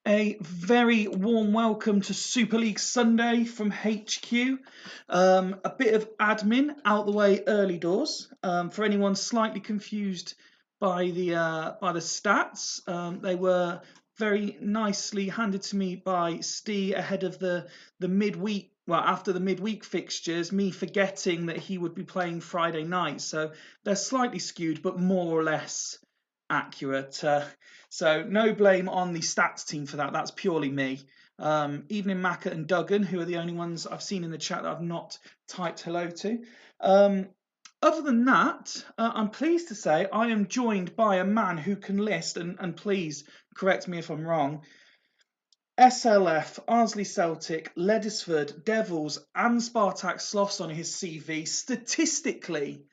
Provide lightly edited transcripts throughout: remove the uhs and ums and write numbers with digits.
A very warm welcome to Super League Sunday from HQ. A bit of admin out the way early doors. For anyone slightly confused by the stats, they were very nicely handed to me by Steve ahead of the midweek. Well, after the midweek fixtures, me forgetting that he would be playing Friday night. So they're slightly skewed, but more or less accurate. So no blame on the stats team for that. That's purely me. Evening Macca and Duggan, who are the only ones I've seen in the chat that I've not typed hello to. Other than that, I'm pleased to say I am joined by a man who can list, and please correct me if I'm wrong, SLF, Arsley Celtic, Ledesford, Devils and Spartak Sloths on his CV. Statistically,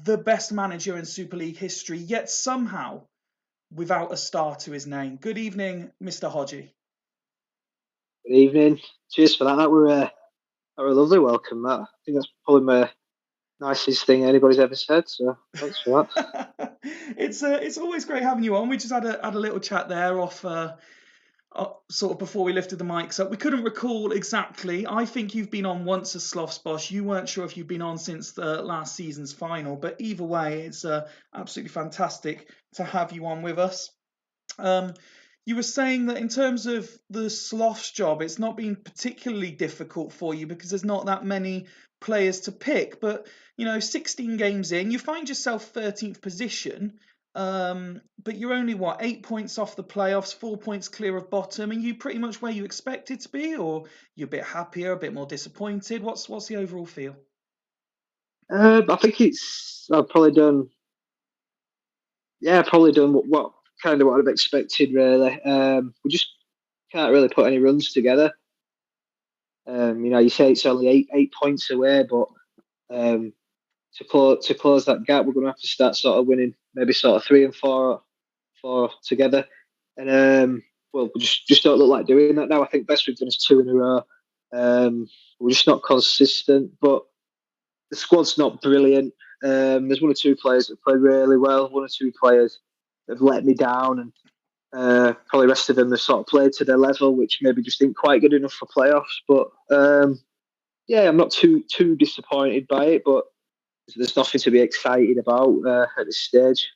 the best manager in Super League history, yet somehow without a star to his name. Good evening, Mr. Hodgie. Good evening. Cheers for that. That were a lovely welcome. That I think that's probably my nicest thing anybody's ever said. So thanks for that. It's always great having you on. We just had a little chat there off. Sort of before we lifted the mics up. We couldn't recall exactly. I think you've been on once as Sloths Boss. You weren't sure if you've been on since the last season's final, but either way, it's absolutely fantastic to have you on with us. You were saying that in terms of the Sloths job, it's not been particularly difficult for you because there's not that many players to pick. But, 16 games in, you find yourself 13th position. But you're only 8 points off the playoffs, 4 points clear of bottom. Are you pretty much where you expected to be, or you're a bit happier, a bit more disappointed? What's the overall feel? I think I've probably done what kind of what I've expected really. We just can't really put any runs together. You say it's only eight points away, but to close that gap, we're going to have to start sort of winning, maybe sort of 3 and 4 together. And we just don't look like doing that now. I think best we've done is 2 in a row. We're just not consistent, but the squad's not brilliant. There's 1 or 2 players that played really well. 1 or 2 players that have let me down, and probably the rest of them have sort of played to their level, which maybe just ain't quite good enough for playoffs. But I'm not too disappointed by it, but there's nothing to be excited about at this stage.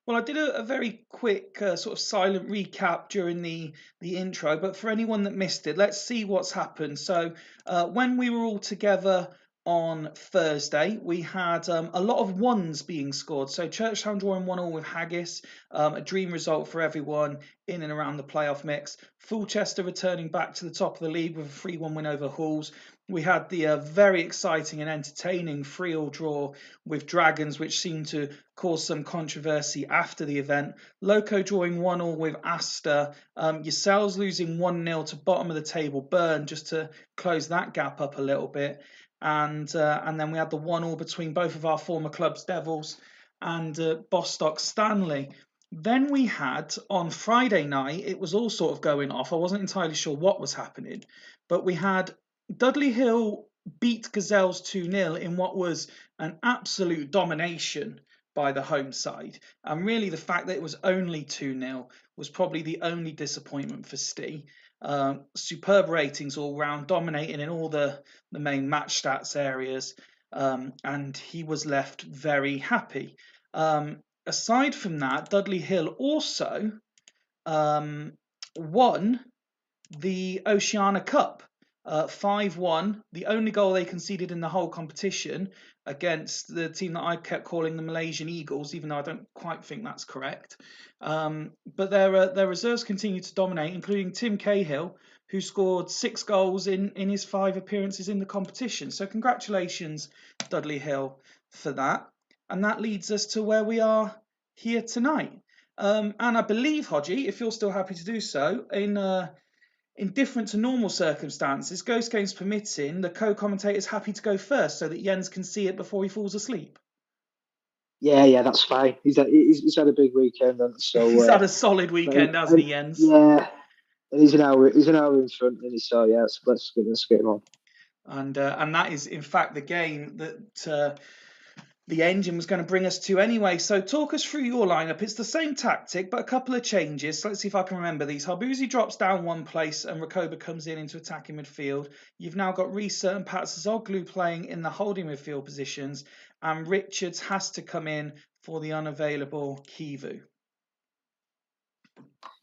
Well, I did a very quick sort of silent recap during the intro, but for anyone that missed it, let's see what's happened. So when we were all together on Thursday, we had a lot of ones being scored. So Churchtown drawing 1-1 with Haggis, a dream result for everyone in and around the playoff mix. Fulchester returning back to the top of the league with a 3-1 win over Halls. We had the very exciting and entertaining 3-3 draw with Dragons, which seemed to cause some controversy after the event. Loco drawing 1-1 with Astor. Yourselves losing 1-0 to bottom of the table Burn, just to close that gap up a little bit. And then we had the 1-1 between both of our former clubs, Devils and Bostock Stanley. Then we had, on Friday night, it was all sort of going off. I wasn't entirely sure what was happening, but we had Dudley Hill beat Gazelles 2-0 in what was an absolute domination by the home side. And really the fact that it was only 2-0 was probably the only disappointment for Steve. Superb ratings all round, dominating in all the main match stats areas, and he was left very happy. Aside from that, Dudley Hill also won the Oceania Cup. 5-1, the only goal they conceded in the whole competition against the team that I kept calling the Malaysian Eagles, even though I don't quite think that's correct. But their reserves continue to dominate, including Tim Cahill, who scored 6 goals in his 5 appearances in the competition. So congratulations, Dudley Hill, for that. And that leads us to where we are here tonight. And I believe, Hodgie, if you're still happy to do so, in different to normal circumstances, Ghost Games permitting, the co-commentator's happy to go first so that Jens can see it before he falls asleep. Yeah, that's fine. He's had a big weekend, and so he's had a solid weekend, hasn't he, Jens? Yeah, and he's an hour in front, and so yeah, let's get him on. And that is in fact the game that the engine was going to bring us to anyway. So talk us through your lineup. It's the same tactic, but a couple of changes. So let's see if I can remember these. Harbuzi drops down one place and Rakoba comes in into attacking midfield. You've now got Risa and Patsazoglu playing in the holding midfield positions, and Richards has to come in for the unavailable Kivu.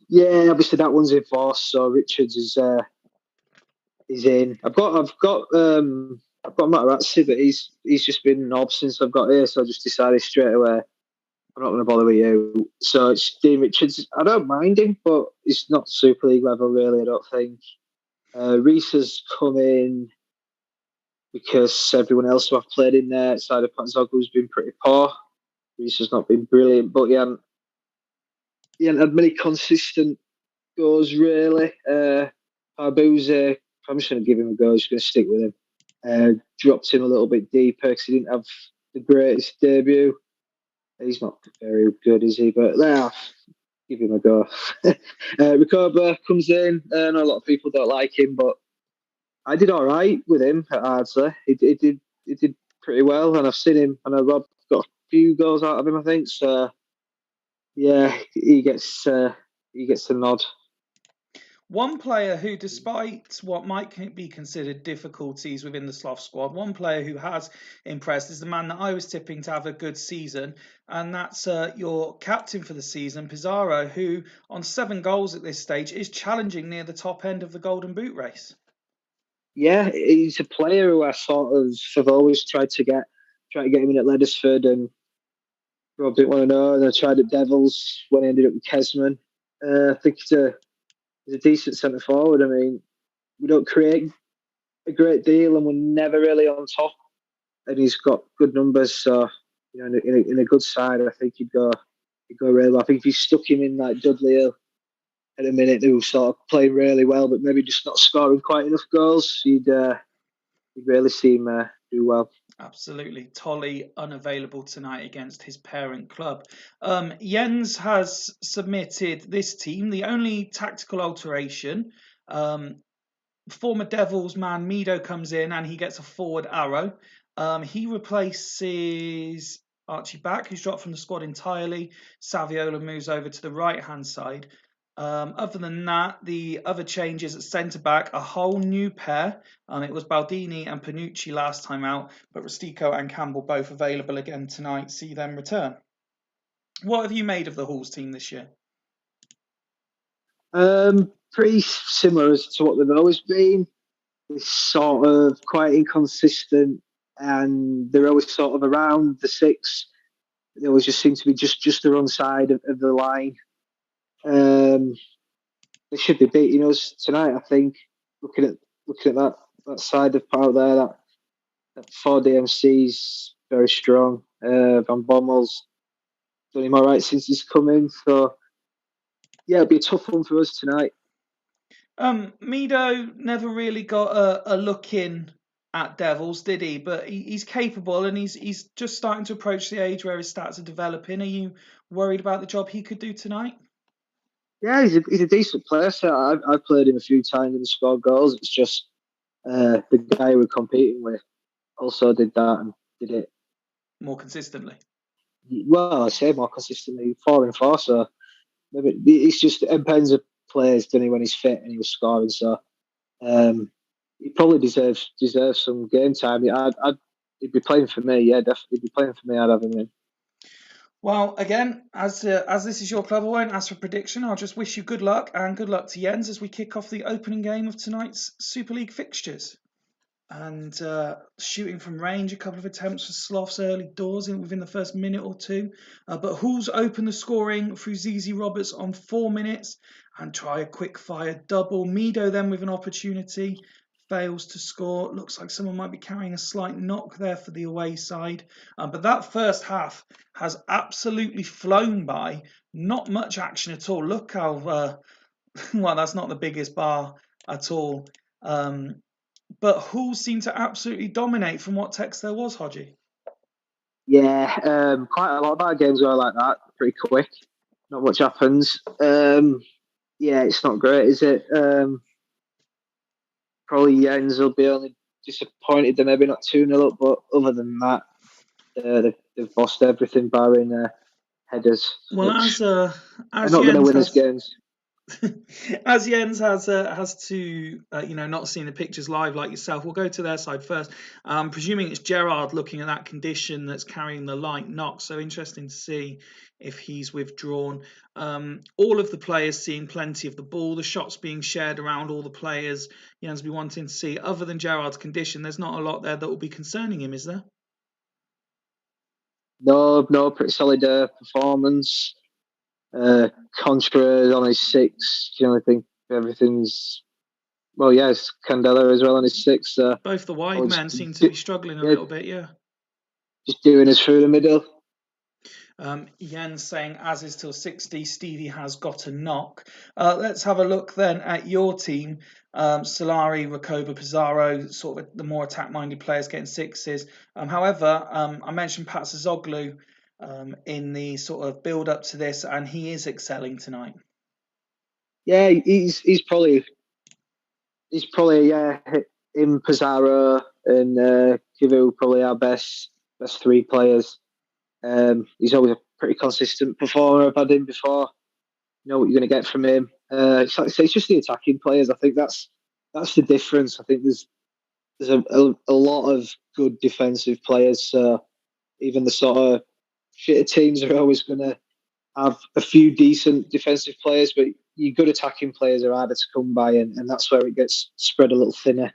Yeah, obviously that one's in force, so Richards is in. I've got Materazzi, but he's just been an ob since I've got here, so I just decided straight away I'm not going to bother with you. So it's Dean Richards. I don't mind him, but he's not Super League level really. I don't think. Reese has come in because everyone else who I've played in there outside of Patzoglu's been pretty poor. Reese has not been brilliant, but he hasn't had many consistent goes really. Barbuze, I'm just going to give him a go. Just going to stick with him. Dropped him a little bit deeper because he didn't have the greatest debut. He's not very good, is he? But give him a go. Ricoba comes in. I know a lot of people don't like him, but I did all right with him at Ardsley. He did pretty well, and I've seen him. And Rob got a few goals out of him, I think. So yeah, he gets a nod. One player who, despite what might be considered difficulties within the Slough squad, one player who has impressed is the man that I was tipping to have a good season, and that's your captain for the season, Pizarro, who, on 7 goals at this stage, is challenging near the top end of the Golden Boot race. Yeah, he's a player who I sort of have always tried to get him in at Leddersford, and Rob didn't want to know. And I tried at Devils when I ended up with Kesman. I think he's a decent centre forward. I mean, we don't create a great deal, and we're never really on top. And he's got good numbers, so you know, in a good side, I think he'd go really well. I think if you stuck him in like Dudley Hill at a minute, who sort of playing really well, but maybe just not scoring quite enough goals, you'd really see him do well. Absolutely. Tolly unavailable tonight against his parent club. Jens has submitted this team. The only tactical alteration, former Devils man Mido comes in and he gets a forward arrow. He replaces Archie Back, who's dropped from the squad entirely. Saviola moves over to the right-hand side. Other than that, the other changes at centre back, a whole new pair. It was Baldini and Panucci last time out, but Rustico and Campbell both available again tonight. See them return. What have you made of the Halls team this year? Pretty similar to what they've always been. It's sort of quite inconsistent, and they're always sort of around the 6. They always just seem to be just the wrong side of the line. They should be beating us tonight, I think. Looking at that side of power there, that 4DMC's very strong. Van Bommel's done him all right since he's come in. So yeah, it'll be a tough one for us tonight. Mido never really got a look in at Devils, did he? But he's capable, and he's just starting to approach the age where his stats are developing. Are you worried about the job he could do tonight? Yeah, he's a decent player. So I've played him a few times and scored goals. It's just the guy we're competing with also did that and did it more consistently. Well, I say more consistently, 4 and 4. So maybe it's just it depends on players, doesn't he, when he's fit and he was scoring. So he probably deserves some game time. He'd be playing for me. Yeah, definitely he'd be playing for me. I'd have him in. Well, again, as this is your club, I won't ask for prediction. I'll just wish you good luck, and good luck to Jens as we kick off the opening game of tonight's Super League fixtures. And shooting from range, a couple of attempts for Sloths early doors within the first minute or two. But Halls open the scoring through ZZ Roberts on 4 minutes and try a quick fire double. Mido then with an opportunity. Fails to score. Looks like someone might be carrying a slight knock there for the away side. But that first half has absolutely flown by. Not much action at all. Look how, well, that's not the biggest bar at all. But Hull seemed to absolutely dominate from what text there was, Hodgie. Yeah, quite a lot of our games go like that. Pretty quick. Not much happens. Yeah, it's not great, is it? Probably Jens will be only disappointed they're maybe not 2-0 up, but other than that, they've bossed everything barring headers. Well, Which as they're not going to Jens win us has games. as Jens has to not seen the pictures live like yourself, we'll go to their side first. Presuming it's Gerrard looking at that condition that's carrying the light knock, so interesting to see if he's withdrawn. All of the players seeing plenty of the ball, the shots being shared around all the players. Jens be wanting to see, other than Gerrard's condition, there's not a lot there that will be concerning him, is there? No, pretty solid performance. Contra on his 6. I think everything's yes, Candela as well on his 6. Both the wide Always men seem to be struggling a yeah, little bit, yeah. just doing us through the middle. Jens saying as is till 60, Stevie has got a knock. Let's have a look then at your team. Solari, Recoba, Pizarro, sort of the more attack-minded players getting 6s. However, I mentioned Patsazoglu in the sort of build-up to this, and he is excelling tonight. Yeah, he's probably in Pizarro and Kivu probably our best 3 players. He's always a pretty consistent performer. I've had him before. You know what you're going to get from him. It's just the attacking players. I think that's the difference. I think there's a lot of good defensive players. So even the sort of shitter teams are always going to have a few decent defensive players, but your good attacking players are harder to come by, and that's where it gets spread a little thinner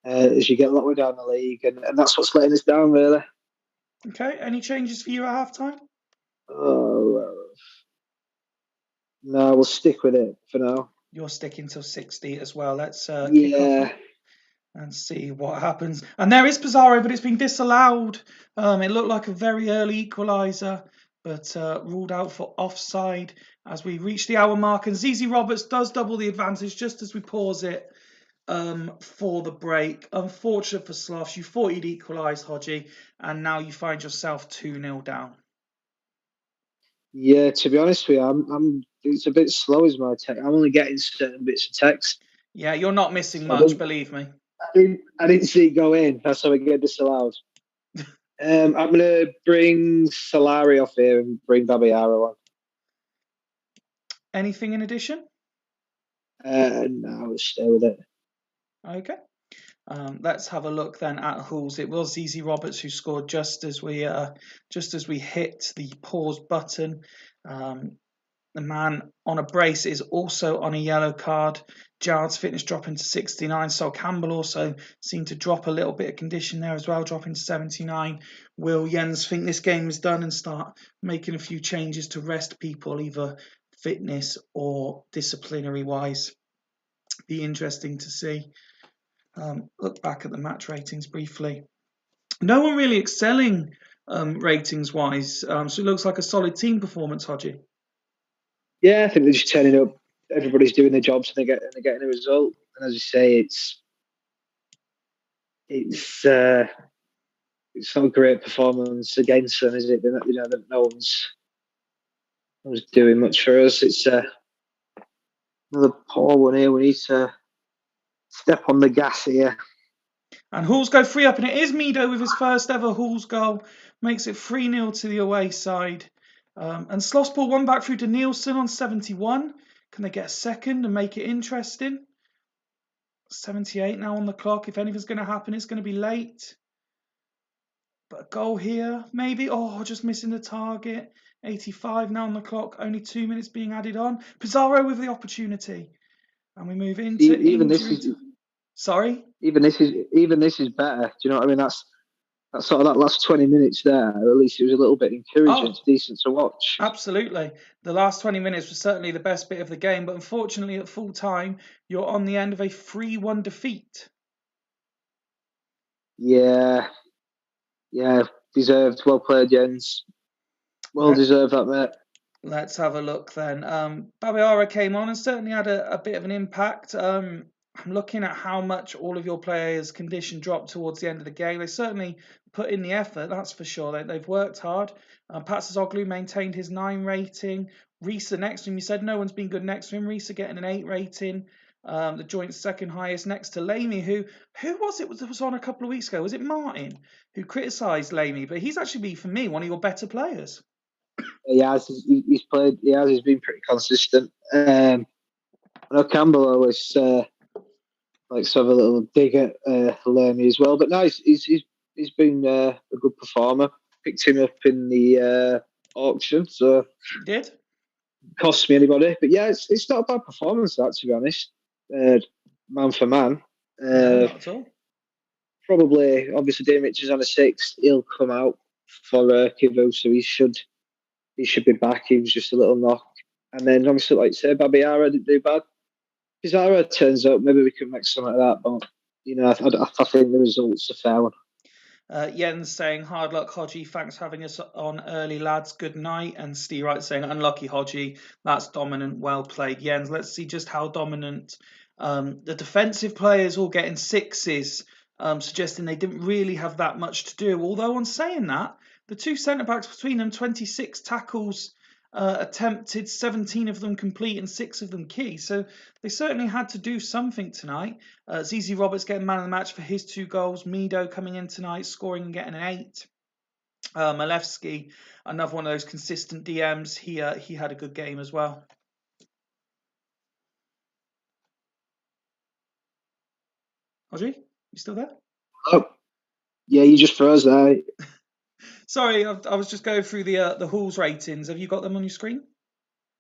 as you get a lot way down the league, and that's what's letting us down, really. Okay, any changes for you at halftime? Oh, no, we'll stick with it for now. You're sticking till 60 as well. Let's kick off and see what happens. And there is Pizarro, but it's been disallowed. It looked like a very early equaliser, but ruled out for offside as we reach the hour mark. And ZZ Roberts does double the advantage just as we pause it for the break. Unfortunate for Sloths. You thought you'd equalised, Hodgie, and now you find yourself 2-0 down. Yeah, to be honest with you, I'm it's a bit slow as my text. I'm only getting certain bits of text. Yeah, you're not missing much, believe me. I didn't see it go in. That's how I get disallowed. I'm going to bring Solari off here and bring Babayaro on. Anything in addition? No, I'll stay with it. Okay. Let's have a look then at Hull's. It was ZZ Roberts who scored just as we hit the pause button. The man on a brace is also on a yellow card. Gerrard's fitness dropping to 69. Sol Campbell also seemed to drop a little bit of condition there as well, dropping to 79. Will Jens think this game is done and start making a few changes to rest people, either fitness or disciplinary wise? Be interesting to see. Look back at the match ratings briefly. No one really excelling ratings wise, so it looks like a solid team performance, Hodgie. Yeah, I think they're just turning up. Everybody's doing their jobs and they're getting a result. And as you say, it's not a great performance against them, is it? No one's doing much for us. It's another poor one here. We need to step on the gas here. And Hull's go 3 up, and it is Mido with his first ever Hull's goal. Makes it 3-0 to the away side. And Sloss pull one back through to Nielsen on 71. Can they get a second and make it interesting? 78 now on the clock. If anything's going to happen, it's going to be late. But a goal here, maybe. Oh, just missing the target. 85 now on the clock. Only 2 minutes being added on. Pizarro with the opportunity. And we move into injury. Sorry? Even this is better. Do you know what I mean? That's sort of that last 20 minutes there. At least it was a little bit encouraging. It's decent to watch. Absolutely. The last 20 minutes was certainly the best bit of the game, but unfortunately at full time, you're on the end of a 3-1 defeat. Yeah. Deserved. Well played, Jens. Well deserved that, mate. Let's have a look then. Babayara came on and certainly had a bit of an impact. I'm looking at how much all of your players' condition dropped towards the end of the game. They certainly put in the effort, that's for sure. They've worked hard. Patsazoglu maintained his 9 rating. Risa next to him, you said no one's been good next to him. Risa getting an 8 rating. the joint second highest next to Lamey, who was it that was on a couple of weeks ago? Was it Martin who criticised Lamey? But he's actually been, for me, one of your better players. He has. He's played. He has. He's been pretty consistent. I know Campbell always likes to have a little dig at Lamey as well. But no, he's been a good performer. Picked him up in the auction, so You did? cost me anybody. But yeah, it's not a bad performance, that, to be honest. Man for man. No, not at all. Probably, obviously, Dimic is on a 6. He'll come out for Kivu, so he should be back. He was just a little knock. And then, obviously, like you say, Babiara didn't do bad. If Zara turns up, maybe we can make something of that. But, I think the results are fair one. Jens saying, hard luck, Hodgie. Thanks for having us on early, lads. Good night. And Steve Wright saying, unlucky, Hodgie. That's dominant. Well played, Jens. Let's see just how dominant the defensive players all getting 6s, suggesting they didn't really have that much to do. Although, on saying that, the two centre-backs between them, 26 tackles attempted, 17 of them complete and 6 of them key. So they certainly had to do something tonight. ZZ Roberts getting man of the match for his 2 goals. Mido coming in tonight, scoring and getting an 8. Malevsky, another one of those consistent DMs. He had a good game as well. Audrey, you still there? Oh, yeah, you just froze there. Sorry, I was just going through the Halls ratings. Have you got them on your screen?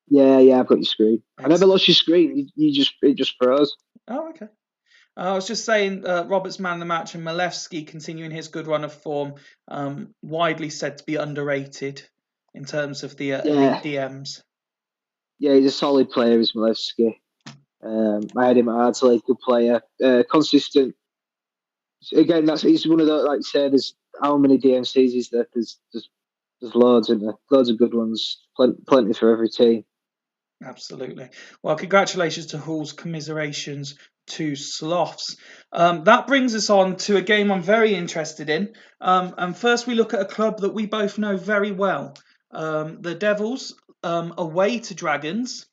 Yeah, I've got your screen. Excellent. I never lost your screen. It just froze. Oh, okay. I was just saying, Roberts man of the match and Malevsky continuing his good run of form, widely said to be underrated in terms of the elite DMs. Yeah, he's a solid player, is Malevsky. I had him at Ardsley, good player, consistent. Again, he's one of the, like you said, there's how many DMCs is there? There's loads in there, loads of good ones, plenty for every team. Absolutely. Well, congratulations to Halls, commiserations to Sloths. That brings us on to a game I'm very interested in. And first, we look at a club that we both know very well, the Devils, away to Dragons,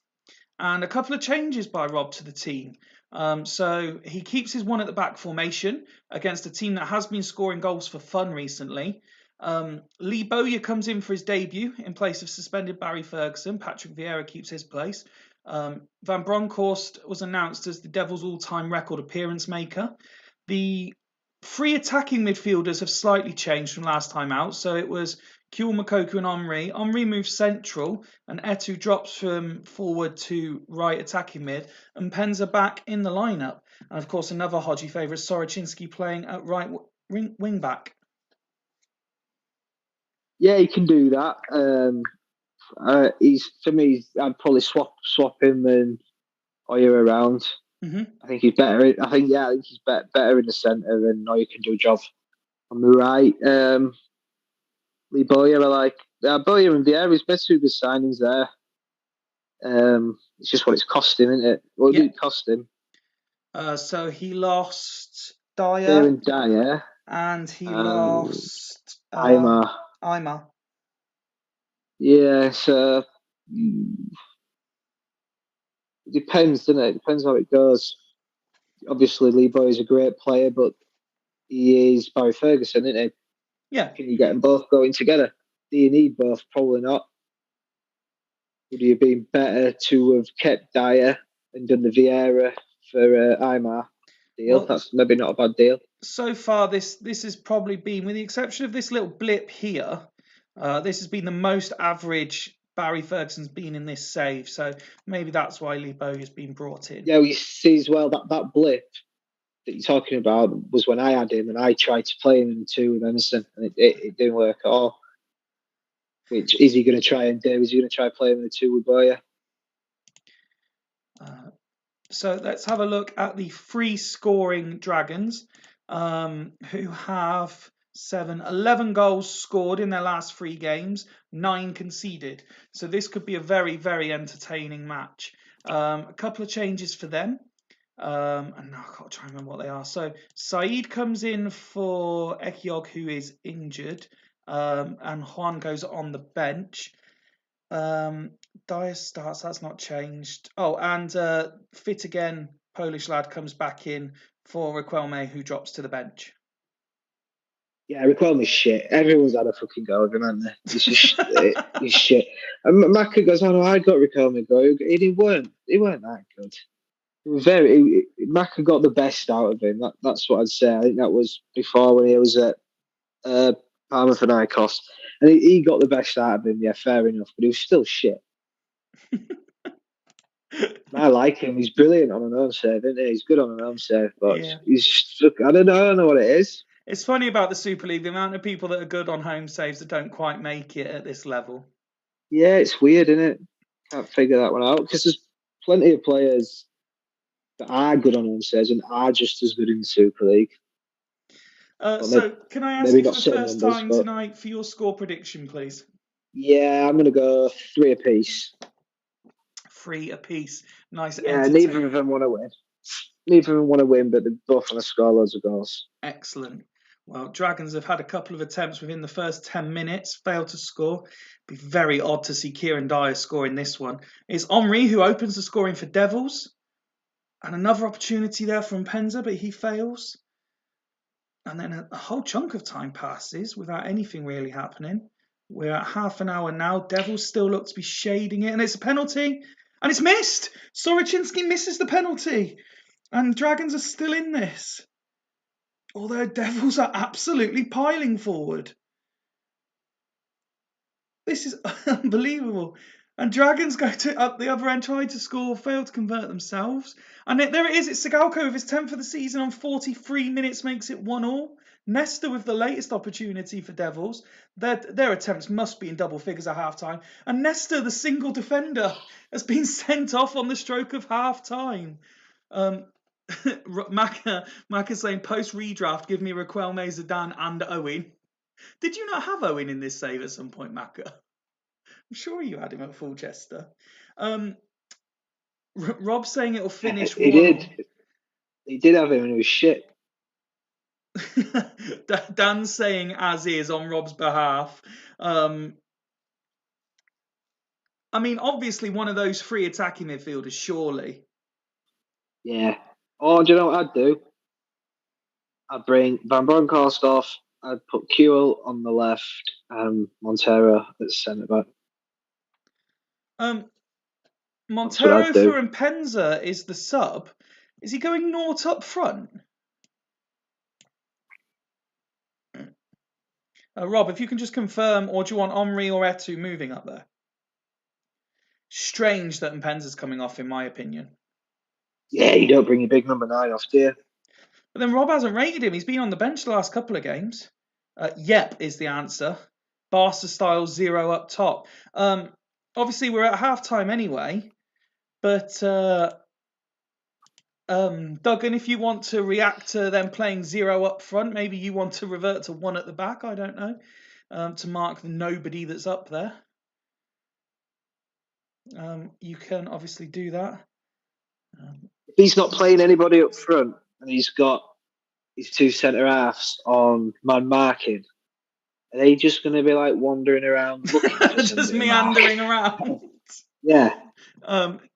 and a couple of changes by Rob to the team. So he keeps his one at the back formation against a team that has been scoring goals for fun recently. Lee Bowyer comes in for his debut in place of suspended Barry Ferguson. Patrick Vieira keeps his place. Van Bronckhorst was announced as the Devils' all-time record appearance maker. The 3 attacking midfielders have slightly changed from last time out. So it was Kewell, Mokoku and Omri. Omri moves central and Etu drops from forward to right attacking mid, and Penza back in the lineup. And of course, another Hodgie favourite, Soroczynski playing at right wing back. Yeah, he can do that. He's, for me, I'd probably swap him and Oyer around. Mm-hmm. I think he's better. I think he's better in the centre, and Oyer can do a job on the right. Lee Bowyer, I like. Bowyer and Vieira is better with signings there. It's just what it's cost him, isn't it? What did it cost him? So he lost Dyer. And he lost Aymar. Yeah, so it depends, doesn't it? It depends how it goes. Obviously, Lee Bowyer is a great player, but he is Barry Ferguson, isn't he? Yeah. Can you get them both going together? Do you need both? Probably not. Would you have been better to have kept Dyer and done the Vieira for Aymar deal? Well, that's maybe not a bad deal. So far, this has probably been, with the exception of this little blip here, this has been the most average Barry Ferguson's been in this save. So maybe that's why Lee Bowyer has been brought in. Yeah, we see as well that blip that you're talking about was when I had him and I tried to play him in the 2 with Emerson, and it didn't work at all. Which is he going to try and do? Is he going to try playing in the 2 with Bowyer? So let's have a look at the free scoring Dragons, who have 11 goals scored in their last 3 games, 9 conceded. So this could be a very, very entertaining match. A couple of changes for them. And I can't try and remember what they are. So Saeed comes in for Ekiog, who is injured, and Juan goes on the bench. Dyer starts, that's not changed. Oh, and Fit Again Polish lad comes back in for Riquelme, who drops to the bench. Yeah, Riquelme's shit. Everyone's had a fucking go of him, haven't they? He's just he's shit. And Maka goes, "Oh no, I got Riquelme go." He weren't that good. It was Maka got the best out of him. That's what I'd say. I think that was before when he was at Panathinaikos, and he got the best out of him. Yeah, fair enough, but he was still shit. I like him. He's brilliant on an own save, isn't he? He's good on an own save, but Yeah. he's I don't know what it is. It's funny about the Super League, the amount of people that are good on home saves that don't quite make it at this level. Yeah, it's weird, isn't it? Can't figure that one out because there's plenty of players that are good on home saves and are just as good in the Super League. So, can I ask maybe you for not the certain first numbers, time but tonight for your score prediction, please? yeah, I'm gonna go 3 apiece. 3 apiece. Nice. Yeah, neither of them want to win. Neither of them want to win, but they're both want to score loads of goals. Excellent. Well, Dragons have had a couple of attempts within the first 10 minutes, failed to score. It'd be very odd to see Kieran Dyer score in this one. It's Henry who opens the scoring for Devils. And another opportunity there from Penza, but he fails. And then a whole chunk of time passes without anything really happening. We're at half an hour now. Devils still look to be shading it. And it's a penalty. And it's missed. Soroczynski misses the penalty. And Dragons are still in this. Although Devils are absolutely piling forward. This is unbelievable. And Dragons go to up the other end, try to score, fail to convert themselves. And there it is. It's Sigalko with his 10th of the season on 43 minutes, makes it 1-1. Nesta with the latest opportunity for Devils. Their attempts must be in double figures at half-time. And Nesta, the single defender, has been sent off on the stroke of half-time. Maka saying, post-redraft, give me Riquelme, Zidane and Owen. Did you not have Owen in this save at some point, Maka? I'm sure you had him at Fulchester. Rob saying it'll finish He 1-1. did. He did have him and he was shit. Dan saying as is on Rob's behalf. I mean, obviously one of those three attacking midfielders, surely. Yeah. Oh, do you know what I'd do? I'd bring Van Bronckhorst off. I'd put Kewell on the left and Montero at centre back. Montero for Mpenza is the sub. Is he going Nort up front? Rob, if you can just confirm, or do you want Omri or Etu moving up there? Strange that Mpenza's coming off, in my opinion. Yeah, you don't bring your big number 9 off, do you? But then Rob hasn't rated him. He's been on the bench the last couple of games. Yep is the answer. Barca style 0 up top. Obviously, we're at half-time anyway. But Duggan, if you want to react to them playing 0 up front, maybe you want to revert to 1 at the back, I don't know, to mark the nobody that's up there. You can obviously do that. If he's not playing anybody up front and he's got his 2 centre halves on man marking, are they just going to be like wandering around looking for somebody? Just meandering around. Yeah.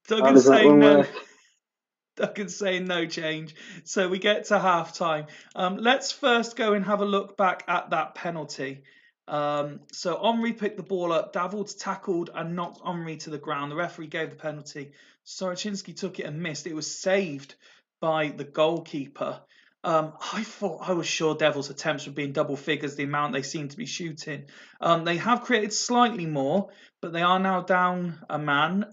Duggan's saying no. Duggan's saying no change. So we get to half-time. Let's first go and have a look back at that penalty. So Omri picked the ball up. Davids tackled and knocked Omri to the ground. The referee gave the penalty. Soroczynski took it and missed. It was saved by the goalkeeper. I was sure Devils' attempts would be in double figures, the amount they seem to be shooting. They have created slightly more, but they are now down a man.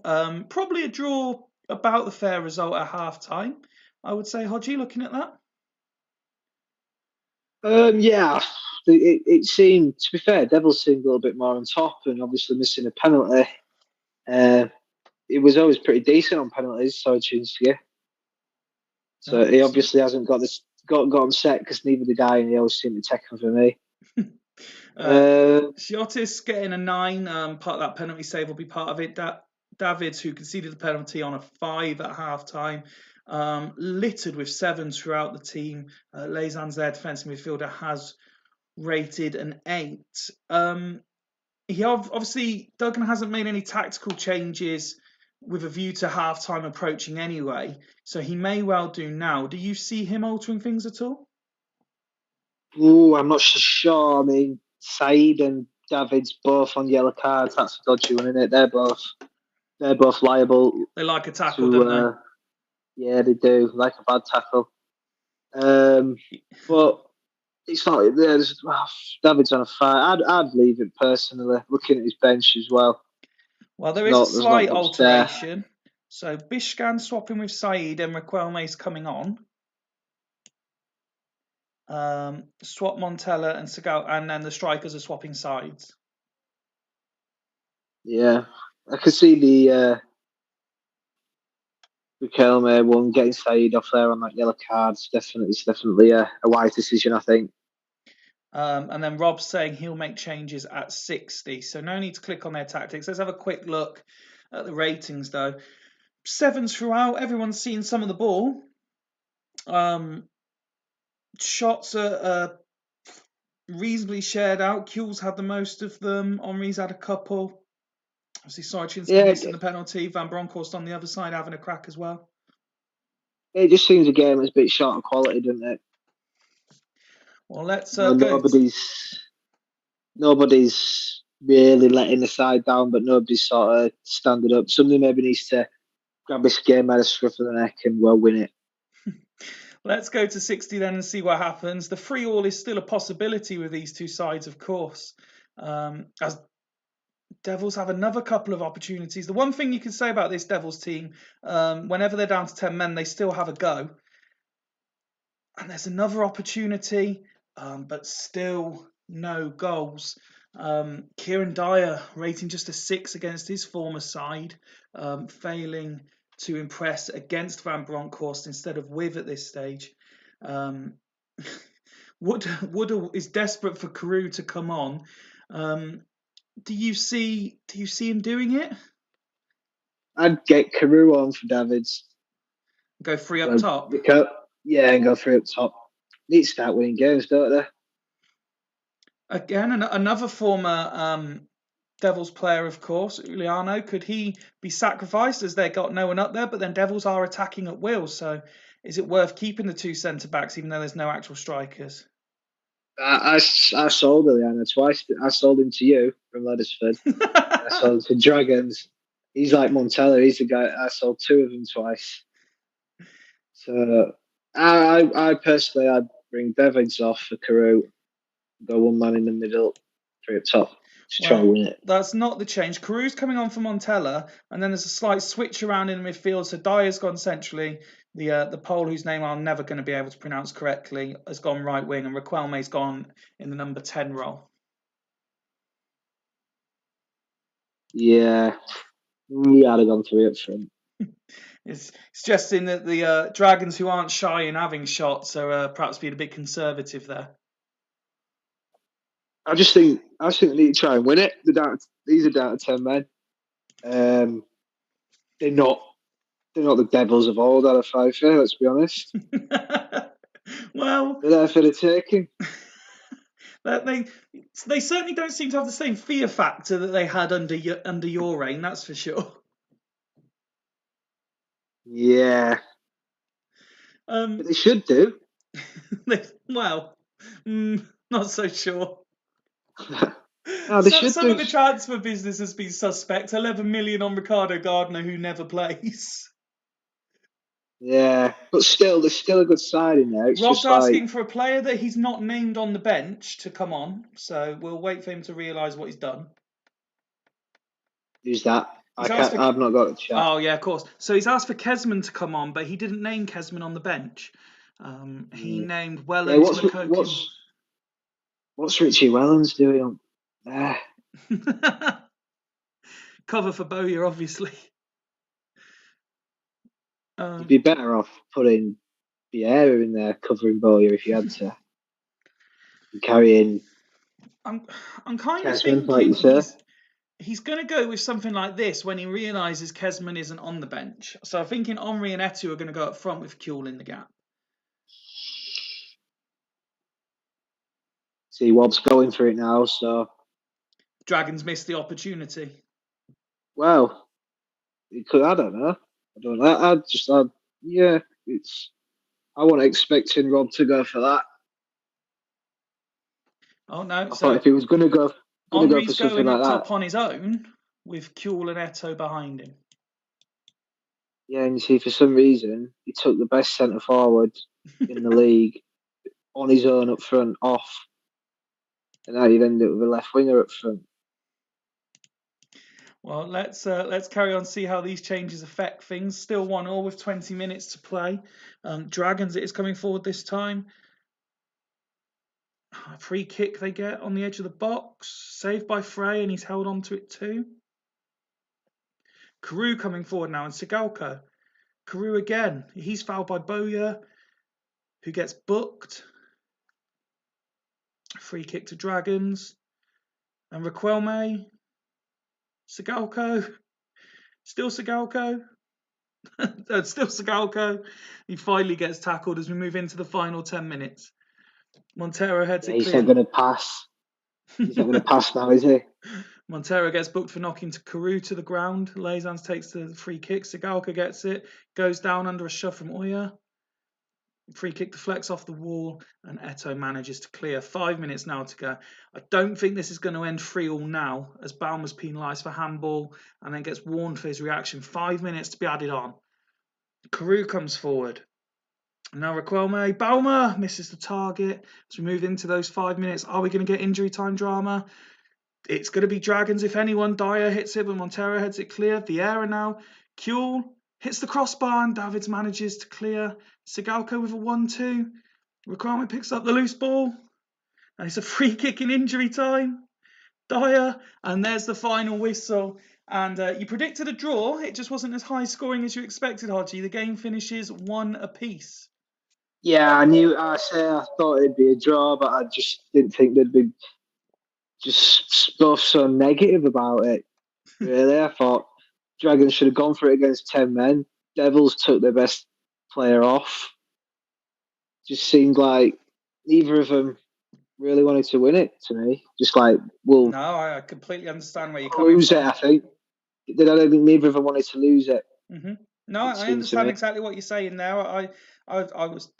Probably a draw, about the fair result at half-time, I would say. Hodgie, looking at that? Yeah, it seemed, to be fair, Devils seemed a little bit more on top and obviously missing a penalty. It was always pretty decent on penalties, Soroczynski. So he obviously hasn't got him set because neither did I, and he always seemed to take him for me. Shiotis getting a 9. Part of that penalty save will be part of it. Davids, who conceded the penalty on a 5 at half-time, littered with 7s throughout the team. Lezans, their defensive midfielder, has rated an 8. He obviously, Duggan hasn't made any tactical changes with a view to half-time approaching anyway, so he may well do now. Do you see him altering things at all? Ooh, I'm not so sure. I mean, Saeed and David's both on yellow cards. That's a dodgy one, isn't it? They're both liable They like a tackle, to. don't they? Yeah, they do like a bad tackle. But it's not. David's on a fire. I'd leave it personally. Looking at his bench as well. Well, there is a There's not slight much there. alteration. So Bishkan swapping with Saeed and Riquelme's coming on. Swap Montella and Segal, and then the strikers are swapping sides. Yeah, I can see the Riquelme one getting Saeed off there on that yellow card. It's definitely a wise decision, I think. And then Rob's saying he'll make changes at 60. So no need to click on their tactics. Let's have a quick look at the ratings, though. Sevens throughout. Everyone's seen some of the ball. Shots are reasonably shared out. Kuhl's had the most of them. Henri's had a couple. Obviously, Sarchinsky missing the penalty. Van Bronckhorst on the other side having a crack as well. It just seems a game that's a bit short of quality, doesn't it? Well, let's go. Nobody's really letting the side down, but nobody's sort of standing up. Somebody maybe needs to grab this game by the scruff of the neck and well win it. Let's go to 60 then and see what happens. The 3-all is still a possibility with these two sides, of course. As Devils have another couple of opportunities. The one thing you can say about this Devils team, whenever they're down to 10 men, they still have a go. And there's another opportunity, but still no goals. Kieran Dyer rating just a 6 against his former side, failing to impress against Van Bronckhorst instead of with at this stage. Wood is desperate for Carew to come on. Do you see him doing it? I'd get Carew on for Davids. Go 3 up top. Yeah, and go 3 up top. Need to start winning games, don't they? Again, another former Devils player, of course, Uliano. Could he be sacrificed as they got no one up there? But then Devils are attacking at will. So is it worth keeping the two centre backs even though there's no actual strikers? I sold Uliano twice. I sold him to you from Leathersford. I sold him to Dragons. He's like Montella. He's the guy. I sold 2 of them twice. So I personally, I'd bring Bevins off for Carew, go one man in the middle, 3 up top. Just try and win it. That's not the change. Carew's coming on for Montella, and then there's a slight switch around in the midfield. So Dyer's gone centrally. The Pole, whose name I'm never going to be able to pronounce correctly, has gone right wing, and Riquelme's gone in the number 10 role. Yeah, I'd have gone 3 up front. It's suggesting that the Dragons, who aren't shy in having shots, are perhaps being a bit conservative there. I just think they need to try and win it. These are down to 10 men. They're not the Devils of old out of 5 fair, let's be honest. Well, they're there for the taking. They certainly don't seem to have the same fear factor that they had under your reign, that's for sure. Yeah. But they should do. Not so sure. No, they should some do. Of the transfer business has been suspect. 11 million on Ricardo Gardner, who never plays. Yeah, but still, there's still a good side in there. It's Rob's just asking for a player that he's not named on the bench to come on, so we'll wait for him to realise what he's done. Who's that? I've not got a chat. Oh, yeah, of course. So he's asked for Kesman to come on, but he didn't name Kesman on the bench. He named Wellens. What's Richie Wellens doing on there? Cover for Bowyer, obviously. You'd be better off putting Vieira in there covering Bowyer if you had to. Carrying. I'm kind of Kesman, thinking like you say. He's going to go with something like this when he realises Kesman isn't on the bench. So I'm thinking Henri and Etu are going to go up front with Kuhl in the gap. See, Wobb's going for it now, so... Dragons missed the opportunity. Well, It could. I don't know. I don't know. Yeah. I wasn't expecting Rob to go for that. Oh no! I thought So if he was going to go for Henri's something going like up that, top on his own with Kuehl and Eto behind him. yeah. And you see, for some reason, he took the best centre forward in the league on his own up front off, and now you've ended up with a left winger up front. Well, let's carry on, see how these changes affect things. Still 1-1 with 20 minutes to play. Dragons, it is coming forward this time. A free kick they get on the edge of the box, saved by Frey, and he's held on to it too. Carew coming forward now, and Sigalko. Carew again. He's fouled by Bowyer, who gets booked. Free kick to Dragons. And Riquelme. Sigalko. Still Sigalko. Still Sigalko. He finally gets tackled as we move into the final 10 minutes. Montero heads Yeah, it he's clear. not going to pass. He's not going to pass now, is he? Montero gets booked for knocking Carew to the ground. Lezans takes the free kick. Sigalka gets it. Goes down under a shove from Oya. Free kick deflects off the wall, and Eto manages to clear. 5 minutes now to go. I don't think this is going to end 3-3 now, as Baumer's penalised for handball and then gets warned for his reaction. 5 minutes to be added on. Carew comes forward. Now Riquelme. Baumer misses the target. As we move into those 5 minutes, are we going to get injury time drama? It's going to be Dragons if anyone. Dyer hits it, but Montero heads it clear. Vieira now. Kuehl hits the crossbar, and Davids manages to clear. Sigalko with a 1-2. Riquelme picks up the loose ball, and it's a free kick in injury time. Dyer, and there's the final whistle. And you predicted a draw. It just wasn't as high scoring as you expected, Hodgie. The game finishes 1 apiece. Yeah, I thought it'd be a draw, but I just didn't think there'd be just stuff so negative about it. Really, I thought Dragons should have gone for it against 10 men. Devils took their best player off. Just seemed like neither of them really wanted to win it to me. Just like, we'll No, I completely understand where you're coming lose it, from. I think. I don't think neither of them wanted to lose it. Mm-hmm. No, It I seemed to understand me. exactly what you're saying there. I was,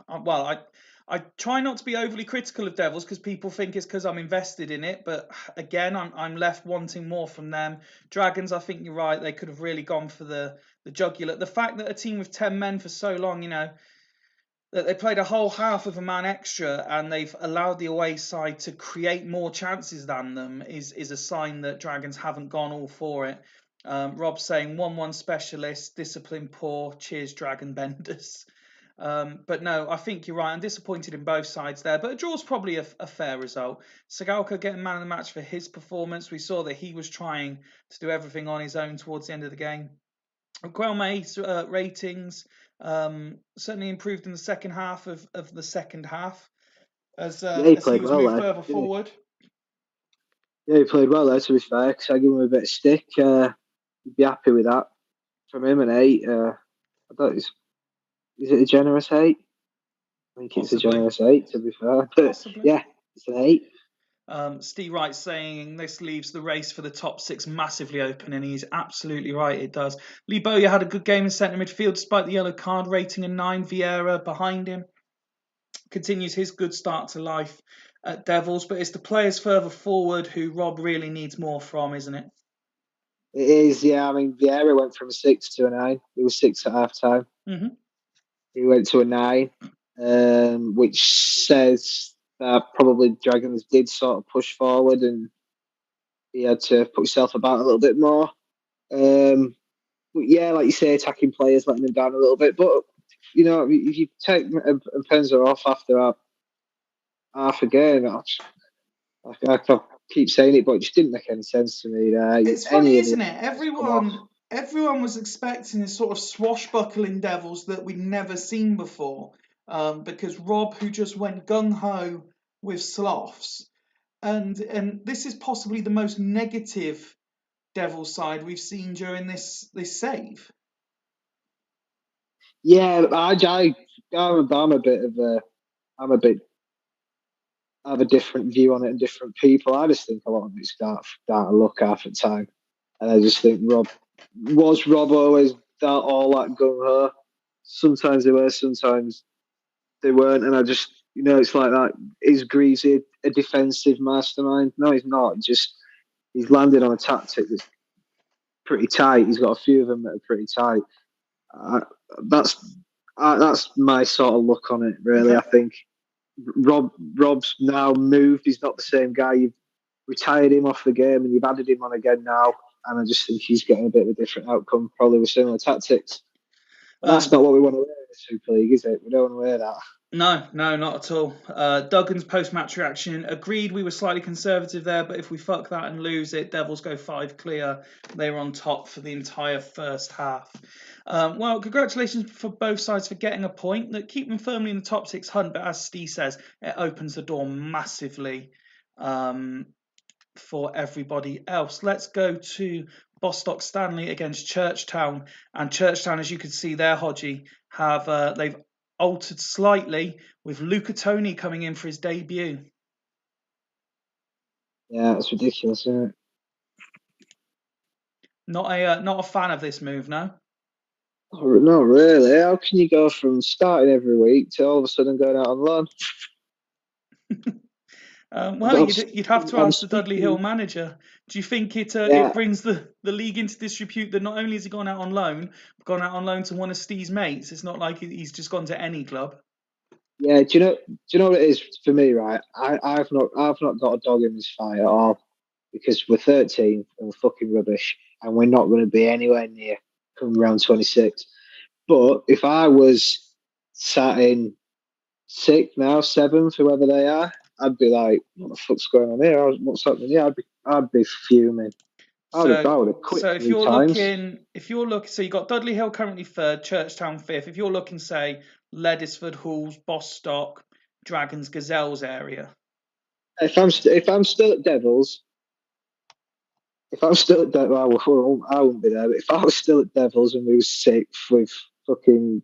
well, I try not to be overly critical of Devils because people think it's because I'm invested in it. But again, I'm left wanting more from them. Dragons, I think you're right. They could have really gone for the jugular. The fact that a team with 10 men for so long, that they played a whole half with a man extra and they've allowed the away side to create more chances than them is a sign that Dragons haven't gone all for it. Rob saying 1-1 specialist, discipline poor, cheers Dragon Benders. But no, I think you're right. I'm disappointed in both sides there, but a draw's probably a fair result. Sigalka getting man of the match for his performance. We saw that he was trying to do everything on his own towards the end of the game. Quellmay's ratings certainly improved in the second half of the second half as He he played was well moved there. further forward. Yeah, he played well there, to be fair, because I give him a bit of stick. You'd be happy with that from him, an 8. I thought is it a generous 8? I think it's a Possibly. generous 8, to be fair. But Possibly. yeah, it's an 8. Steve Wright saying this leaves the race for the top 6 massively open, and he's absolutely right, it does. Lee Bowyer had a good game in centre midfield despite the yellow card, rating a 9. Vieira behind him continues his good start to life at Devils, but it's the players further forward who Rob really needs more from, isn't it? It is, yeah. I mean, Vieira went from a 6 to a 9. He was 6 at half time. Mm-hmm. He went to a 9, which says that probably Dragons did sort of push forward and he had to put himself about a little bit more. But yeah, like you say, attacking players, letting them down a little bit. But, if you take Penza off after half a game, I keep saying it, but it just didn't make any sense to me. It's funny, Any of isn't the it? just come off. Everyone was expecting this sort of swashbuckling Devils that we'd never seen before, because Rob, who just went gung ho with Sloths, and this is possibly the most negative Devils side we've seen during this save. Yeah, I'm a bit of a, I'm a bit, I have a different view on it and different people. I just think a lot of it's down to luck half the time, and I just think Rob Was Rob always that all that gung ho? Sometimes they were, sometimes they weren't, and I just, it's like that. Is Greasy a defensive mastermind? No, he's not. He's landed on a tactic that's pretty tight. He's got a few of them that are pretty tight. Uh, that's that's my sort of look on it. Really, Okay. I think Rob's now moved. He's not the same guy. You've retired him off the game, and you've added him on again now. And I just think he's getting a bit of a different outcome, probably with similar tactics. But that's not what we want to wear in the Super League, is it? We don't want to wear that. No, not at all. Duggan's post-match reaction: agreed, we were slightly conservative there, but if we fuck that and lose it, Devils go 5 clear. They were on top for the entire first half. Well, congratulations for both sides for getting a point. That keep them firmly in the top 6 hunt, but as Steve says, it opens the door massively for everybody else. Let's go to Bostock Stanley against Churchtown, and Churchtown, as you can see there, Hodgie, have they've altered slightly with Luca Toni coming in for his debut. Yeah, it's ridiculous, isn't it? Not a fan of this move, no. Not really. How can you go from starting every week to all of a sudden going out on loan? Well, you'd have to ask the Dudley Hill manager. Do you think it brings the league into disrepute that not only has he gone out on loan, but gone out on loan to one of Steve's mates? It's not like he's just gone to any club. Yeah, do you know what it is for me, right? I've not got a dog in this fight at all because we're 13 and we're fucking rubbish and we're not going to be anywhere near come round 26. But if I was sat in 6th now, 7th, whoever they are, I'd be like, what the fuck's going on here? What's happening here? I'd be fuming. I would have quit so if 3 you're times. so you got Dudley Hill currently 3rd, Churchtown 5th. If you're looking, say, Ledisford, Halls, Bostock, Dragons, Gazelles area. If I'm still at Devils, I wouldn't be there. But if I was still at Devils and we were 6th with fucking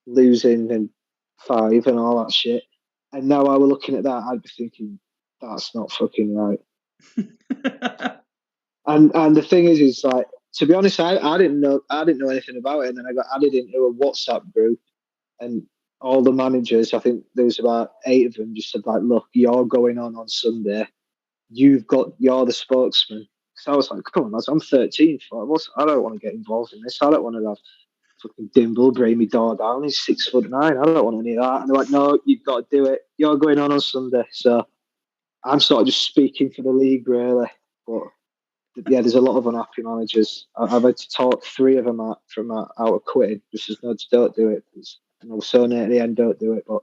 losing and 5 and all that shit, and now I were looking at that, I'd be thinking that's not fucking right. And the thing is like, to be honest, I didn't know anything about it, and then I got added into a WhatsApp group, and all the managers, I think there was about 8 of them, just said like, look, you're going on Sunday. You're the spokesman. So I was like, come on, I'm 13. I don't want to get involved in this. I don't want to have fucking Dimble bring me door down. He's 6'9". I don't want any of that. And they're like, no, you've got to do it. You're going on Sunday. So I'm sort of just speaking for the league, really. But yeah, there's a lot of unhappy managers. I've had to talk 3 of them out of quitting. Just as no, just don't do it. We're so near at the end, don't do it. But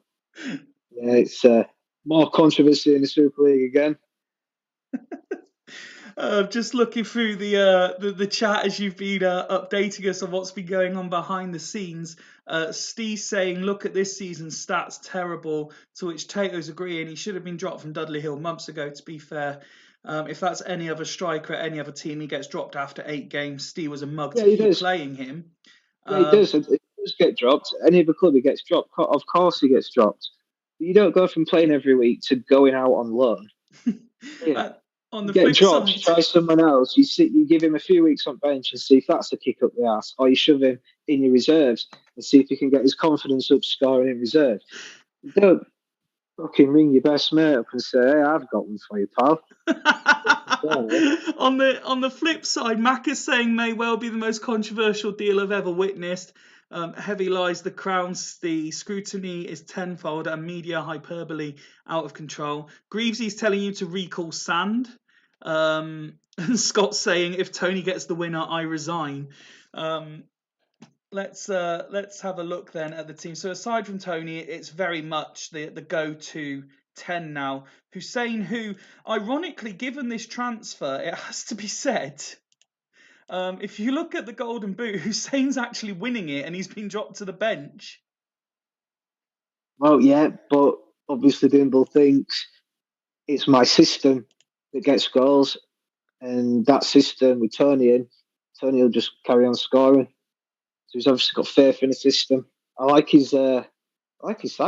yeah, it's more controversy in the Super League again. Just looking through the chat as you've been updating us on what's been going on behind the scenes. Steve saying, look at this season's stats, terrible, to which Tato's agreeing he should have been dropped from Dudley Hill months ago, to be fair. If that's any other striker at any other team, he gets dropped after 8 games. Steve was a mug to keep playing him. Yeah, he does. It does get dropped. Any other club, he gets dropped. Of course he gets dropped. But you don't go from playing every week to going out on loan. Yeah. On the get flip dropped, side, try someone else. You give him a few weeks on bench and see if that's a kick up the ass, or you shove him in your reserves and see if you can get his confidence up scoring in reserves. You don't fucking ring your best mate up and say, "Hey, I've got one for you, pal." On the flip side, Mac is saying may well be the most controversial deal I've ever witnessed. Heavy lies the crowns, the scrutiny is tenfold, and media hyperbole out of control. Greavesy's telling you to recall Sand. Scott's saying if Tony gets the winner, I resign. Let's have a look then at the team. So aside from Tony, it's very much the go-to 10 now. Hussein, who, ironically, given this transfer, it has to be said, if you look at the Golden Boot, Hussein's actually winning it, and he's been dropped to the bench. Well, yeah, but obviously Dimble thinks it's my system that gets goals, and that system with Tony will just carry on scoring. So he's obviously got faith in the system. I like his side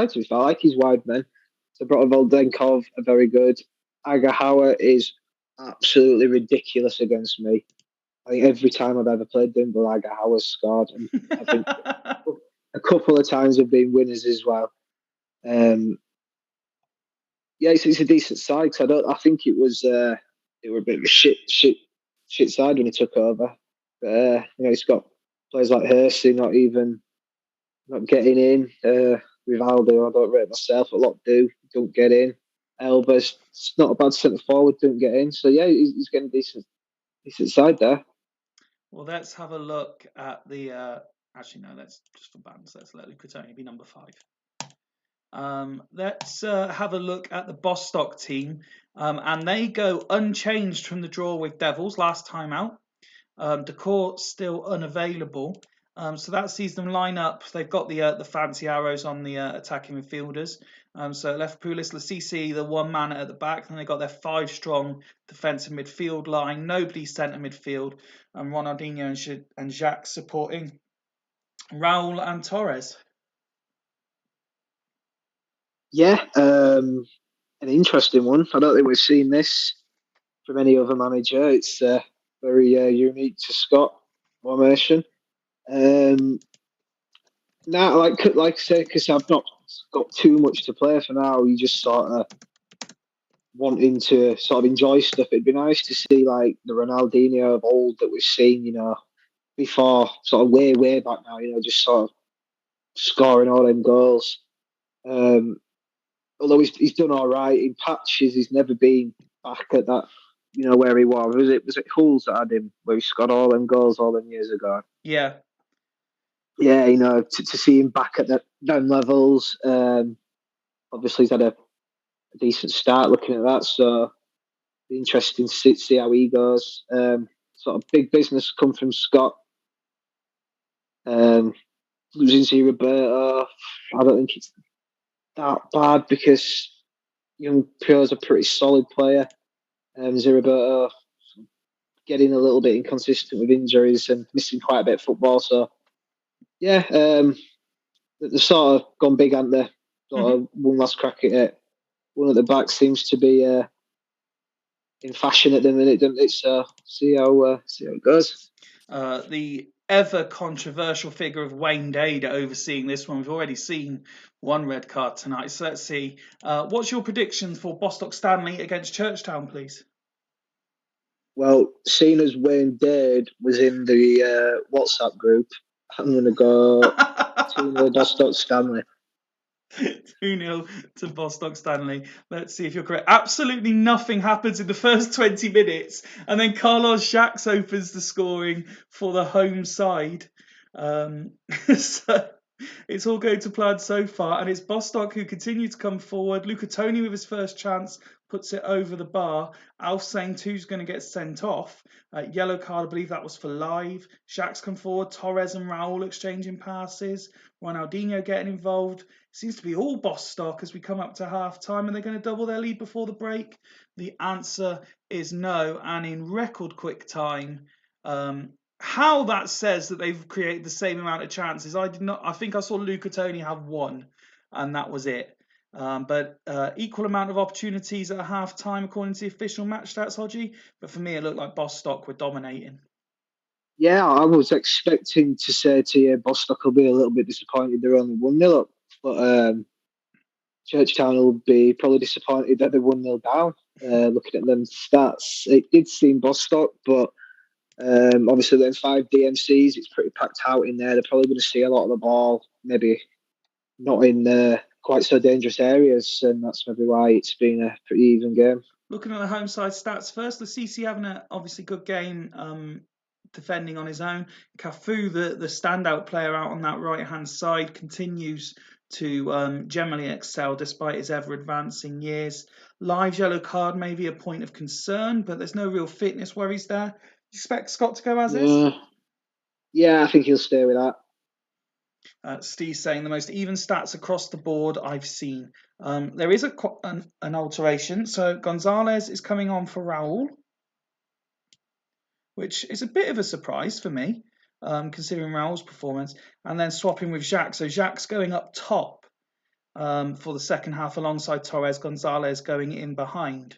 to be fair. I like his wide men. So Voldenkov are very good. Agahauer is absolutely ridiculous against me. I think every time I've ever played them, Balaga has scored, and I think a couple of times have been winners as well. Yeah, it's a decent side. I think it were a bit of a shit side when he took over. But he's got players like Hersey not getting in. Rivaldo, I don't rate myself. A lot don't get in. Elba's it's not a bad centre forward, don't get in. So yeah, he's getting a decent side there. Well, let's have a look at the. Actually, no, let's just for balance. Let's let Lucatoni be number 5. Let's have a look at the Bostock team, and they go unchanged from the draw with Devils last time out. Decor still unavailable, so that sees them line up. They've got the fancy arrows on the attacking midfielders. So left Poulis Lassisi, the one man at the back. Then they got their 5 strong defensive midfield line, nobody centre midfield, and Ronaldinho and Jacques supporting Raul and Torres. Yeah, an interesting one. I don't think we've seen this from any other manager. It's very unique to Scott formation. Now, like I said, because I've not got too much to play for now, you just sort of wanting to sort of enjoy stuff. It'd be nice to see like the Ronaldinho of old that we've seen, before, sort of way back now. Just sort of scoring all them goals. Although he's done all right in patches, he's never been back at that, where he was. Was it Hulls that had him, where he scored all them goals all them years ago? Yeah. Yeah, to see him back at them levels. Obviously, he's had a decent start looking at that, so interesting to see how he goes. Sort of big business come from Scott. Losing to Roberto, I don't think it's that bad because young Pio's a pretty solid player. Ziriberto getting a little bit inconsistent with injuries and missing quite a bit of football. So, yeah, they've sort of gone big, haven't they? Sort of one last crack at it. One at the back seems to be in fashion at the minute, doesn't it? So, see how it goes. The ever controversial figure of Wayne Dade overseeing this one. We've already seen one red card tonight. So let's see. What's your predictions for Bostock Stanley against Churchtown, please? Well, seeing as Wayne Dade was in the WhatsApp group, I'm going to go 2-0 Bostock Stanley. 2-0 to Bostock Stanley. Let's see if you're correct. Absolutely nothing happens in the first 20 minutes, and then Carlos Jacques opens the scoring for the home side. So it's all going to plan so far, and it's Bostock who continue to come forward. Lucatoni with his first chance puts it over the bar. Alf saying who's going to get sent off. Yellow card, I believe that was for live. Jacques come forward. Torres and Raul exchanging passes. Ronaldinho getting involved. Seems to be all Bostock as we come up to half time. Are they going to double their lead before the break? The answer is no, and in record quick time. How that says that they've created the same amount of chances, I did not. I think I saw Lucatoni have 1, and that was it. But equal amount of opportunities at half time according to the official match stats, Hodgie. But for me, it looked like Bostock were dominating. Yeah, I was expecting to say to you, Bostock will be a little bit disappointed they're only 1-0 up, but Churchtown will be probably disappointed that they're 1-0 down. Looking at them stats, it did seem Bostock, but obviously then 5 DMCs, it's pretty packed out in there. They're probably going to see a lot of the ball, maybe not in quite so dangerous areas, and that's maybe why it's been a pretty even game. Looking at the home side stats first, the CC having a obviously good game, defending on his own. Cafu, the standout player out on that right hand side, continues to generally excel despite his ever advancing years. Live yellow card may be a point of concern, but there's no real fitness worries there. Do you expect Scott to go as is? Yeah, I think he'll stay with that. Steve saying the most even stats across the board I've seen. There is an alteration. So Gonzalez is coming on for Raul, which is a bit of a surprise for me, considering Raul's performance. And then swapping with Jacques. So Jacques going up top for the second half alongside Torres. Gonzalez going in behind.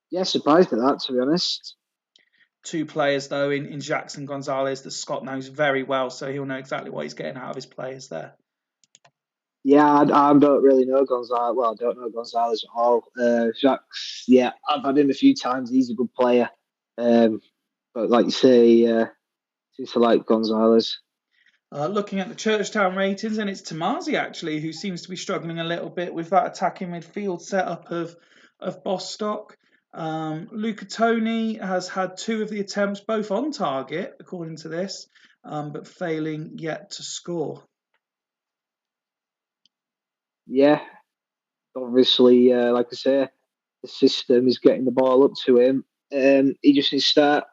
Yeah, surprised at that, to be honest. two players, though, in Jackson Gonzalez that Scott knows very well, so he'll know exactly what he's getting out of his players there. Yeah, I don't really know Gonzalez. Well, I don't know Gonzalez at all. Jacques, yeah, I've had him a few times. He's a good player. But like you say, seems to like Gonzalez. Looking at the Churchtown ratings, and it's Tomasi actually who seems to be struggling a little bit with that attacking midfield setup of Bostock. Luca Toni has had 2 of the attempts, both on target, according to this, but failing yet to score. Yeah, obviously, like I say, the system is getting the ball up to him. He just needs to start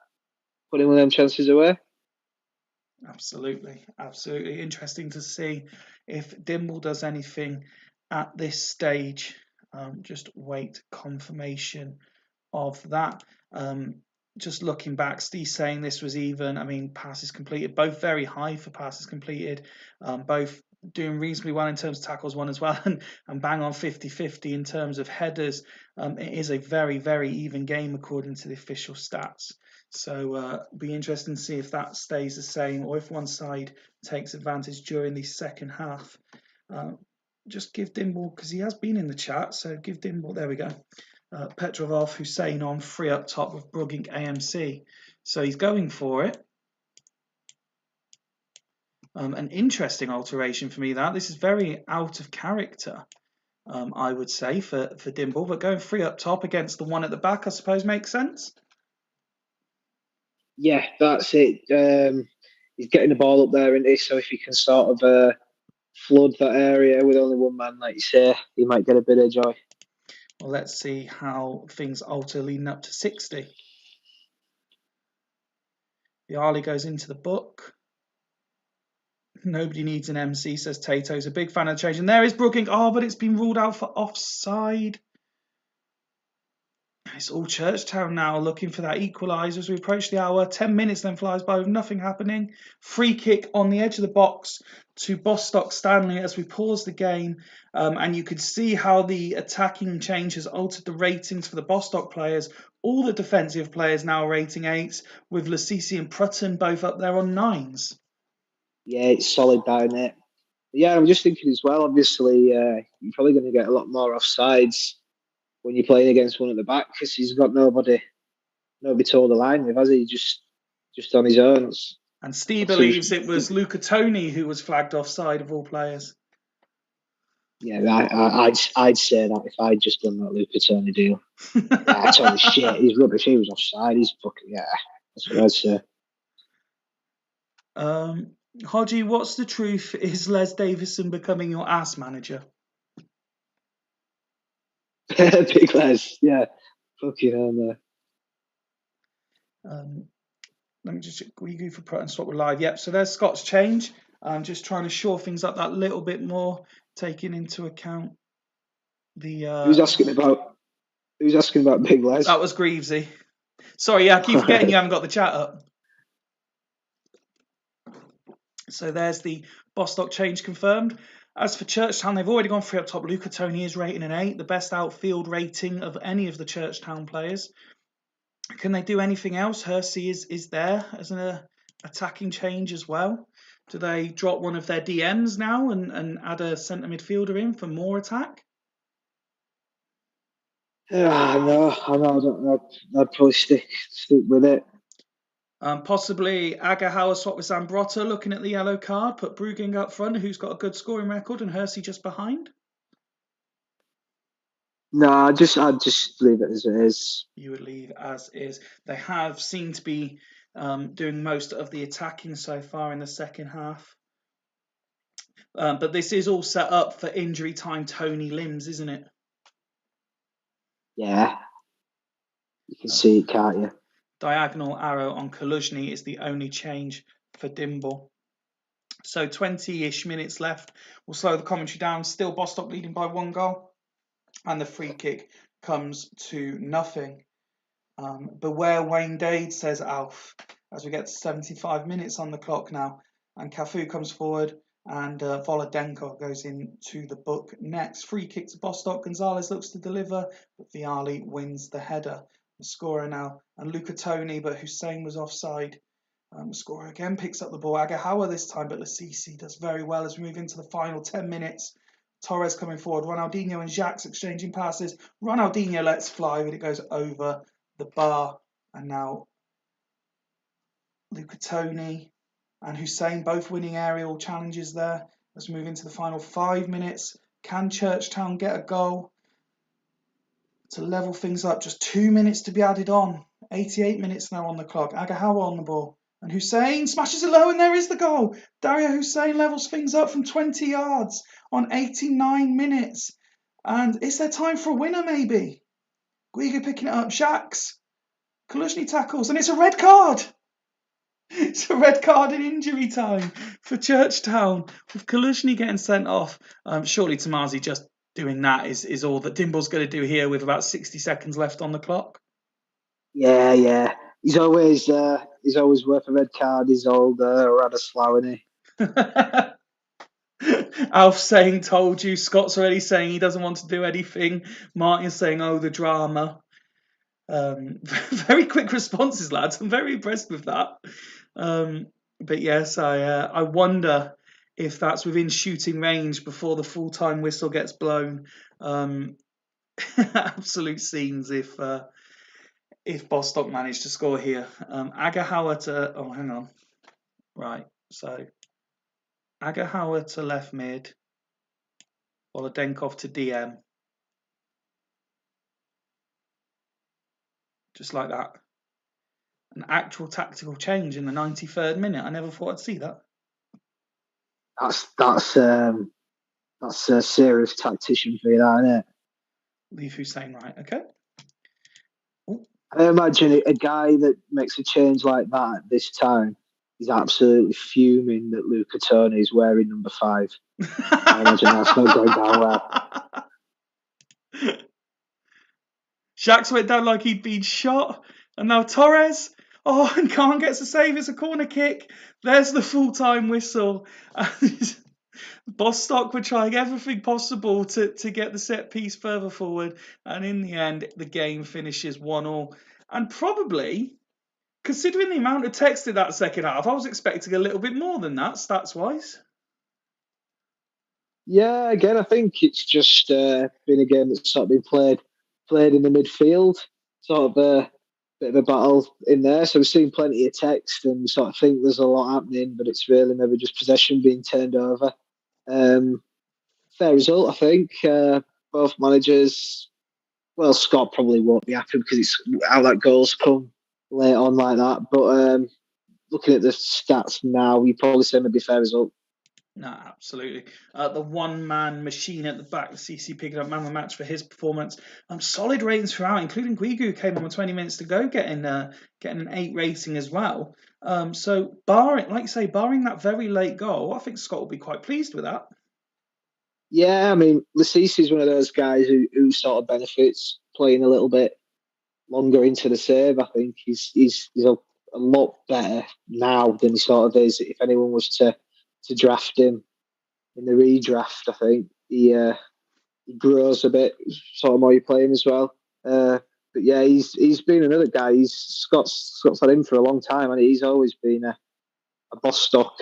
putting one of them chances away. Absolutely, absolutely. Interesting to see if Dimble does anything at this stage. Just wait confirmation of that. Just looking back, Steve saying this was even. I mean, passes completed, both very high for passes completed, both doing reasonably well in terms of tackles won as well, and bang on 50-50 in terms of headers. It is a very, very even game according to the official stats. So be interesting to see if that stays the same or if one side takes advantage during the second half. Just give Dimble, because he has been in the chat, so give Dimble, there we go. Petrovov Hussein on free up top with Brugging AMC. So he's going for it. An interesting alteration for me that. This is very out of character, I would say, for Dimble. But going free up top against the one at the back, I suppose, makes sense. Yeah, that's it. He's getting the ball up there, isn't he? So if he can sort of flood that area with only one man, like you say, he might get a bit of joy. Well, let's see how things alter leading up to 60. The Arley goes into the book. Nobody needs an MC, says Tato's a big fan of the change. And there is Brooking. Oh, but it's been ruled out for offside. It's all Churchtown now looking for that equaliser as we approach the hour. 10 minutes then flies by with nothing happening. Free kick on the edge of the box to Bostock Stanley as we pause the game. And you could see how the attacking change has altered the ratings for the Bostock players. All the defensive players now rating 8s, with Lassisi and Prutton both up there on 9s. Yeah, it's solid down there. Yeah, I'm just thinking as well, obviously, you're probably going to get a lot more offsides when you're playing against one at the back because he's got nobody to hold the line with, has he? Just on his own. And Steve believes it was Luca Toni who was flagged offside of all players. Yeah, I'd say that if I'd just done that Luca Toni deal. Yeah, Tony shit, he's rubbish. He was offside. He's fucking that's what I'd say. Hodgie, what's the truth? Is Les Davison becoming your ass manager? Big Les, yeah. Fucking hell, no. Let me just go for Prut and swap with live. Yep, so there's Scott's change. I'm just trying to shore things up that little bit more, taking into account the. Who's asking about Big Les? That was Greavesy. Sorry, yeah, I keep forgetting you haven't got the chat up. So there's the Bostock change confirmed. As for Churchtown, they've already gone free up top. Luca Toni is rating an 8, the best outfield rating of any of the Churchtown players. Can they do anything else? Hersey is there as an attacking change as well. Do they drop one of their DMs now and add a centre midfielder in for more attack? I know. I don't know. I'd probably stick with it. Possibly Agahauer swap with Zambrotta, looking at the yellow card, put Brugging up front, who's got a good scoring record, and Hersey just behind. No, I'd just leave it as it is. You would leave as is. They have seemed to be doing most of the attacking so far in the second half. But this is all set up for injury time Tony Limbs, isn't it? Yeah. You can see it, can't you? Diagonal arrow on Kaluzhny is the only change for Dimble. So 20-ish minutes left. We'll slow the commentary down. Still Bostock leading by 1 goal. And the free kick comes to nothing. Beware Wayne Dade, says Alf, as we get to 75 minutes on the clock now. And Cafu comes forward and Volodenko goes into the book next. Free kick to Bostock. Gonzalez looks to deliver, but Viali wins the header. the scorer now, and Luca Toni, but Hussein was offside. The scorer again picks up the ball. Agahawa this time, but Lasisi does very well as we move into the final 10 minutes. Torres coming forward. Ronaldinho and Jacques exchanging passes. Ronaldinho lets fly, but it goes over the bar. And now Luca Toni and Hussein both winning aerial challenges there. Let's move into the final 5 minutes. Can Churchtown get a goal to level things up? Just 2 minutes to be added on. 88 minutes now on the clock. Agahawa on the ball. And Hussein smashes it low, and there is the goal. Dario Hussein levels things up from 20 yards on 89 minutes. And is there time for a winner, maybe? Guiga picking it up. Shax. Kalushny tackles, and it's a red card. It's a red card in injury time for Churchtown, with Kalushny getting sent off. Surely Tamazi just doing that is all that Dimble's going to do here with about 60 seconds left on the clock. Yeah. He's always worth a red card. He's old Radosław, isn't he? Alf saying told you. Scott's already saying he doesn't want to do anything. Martin's saying, oh, the drama. Very quick responses, lads. I'm very impressed with that. But yes, I wonder if that's within shooting range before the full-time whistle gets blown. Absolute scenes if Bostock managed to score here. Agahawa to... Oh, hang on. Right, so Agahawa to left mid. Volodenkov to DM. Just like that. An actual tactical change in the 93rd minute. I never thought I'd see that. That's a serious tactician for you, that, isn't it? Leave Hussein right, okay. I imagine a guy that makes a change like that at this time is absolutely fuming that Luca Toni is wearing number 5. I imagine that's not going down well. Shax went down like he'd been shot, and now Torres. Oh, and Khan gets a save. It's a corner kick. There's the full-time whistle. Bostock were trying everything possible to get the set piece further forward, and in the end, the game finishes 1-1. And probably, considering the amount of text in that second half, I was expecting a little bit more than that, stats-wise. Yeah, again, I think it's just been a game that's sort of been played in the midfield, sort of a bit of a battle in there. So we've seen plenty of text and sort of think there's a lot happening, but it's really maybe just possession being turned over. Fair result, I think. Both managers, well, Scott probably won't be happy because it's how that goals come late on like that. But looking at the stats now, you probably say maybe fair result. No, absolutely. The one-man machine at the back, the CC picking up man of the match for his performance. Solid ratings throughout, including Guigu, who came on with 20 minutes to go, getting an 8 rating as well. So barring that very late goal, I think Scott will be quite pleased with that. Yeah, I mean, Lasisi is one of those guys who sort of benefits playing a little bit longer into the save. I think he's a lot better now than he sort of is. If anyone was to draft him in the redraft, I think he grows a bit, sort of more you play him as well. But yeah, he's been another guy. Scott's had him for a long time, and he's always been a Bostock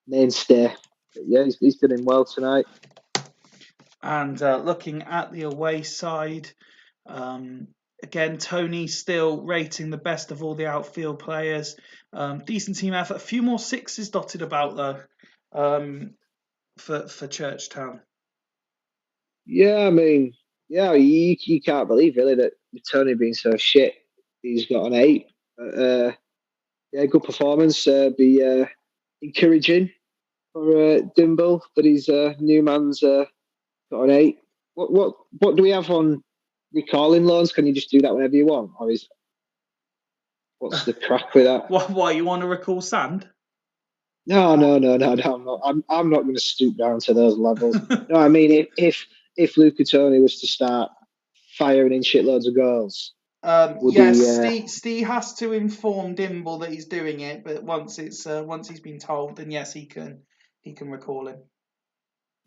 mainstay. But yeah, he's done him well tonight. And looking at the away side, again, Tony still rating the best of all the outfield players. Decent team effort. A few more sixes dotted about though for Churchtown. Yeah, I mean, yeah, you can't believe really that with Tony being so shit, he's got an 8. Yeah, good performance. Be encouraging for Dimble that his new man's got an 8. What do we have on recalling loans? Can you just do that whenever you want, or what's the crack with that? Why you want to recall Sand? No, I'm not. I'm not going to stoop down to those levels. No, I mean if Luca Toni was to start firing in shitloads of goals. Yes, Steve has to inform Dimble that he's doing it, but once he's been told, then yes, he can recall him.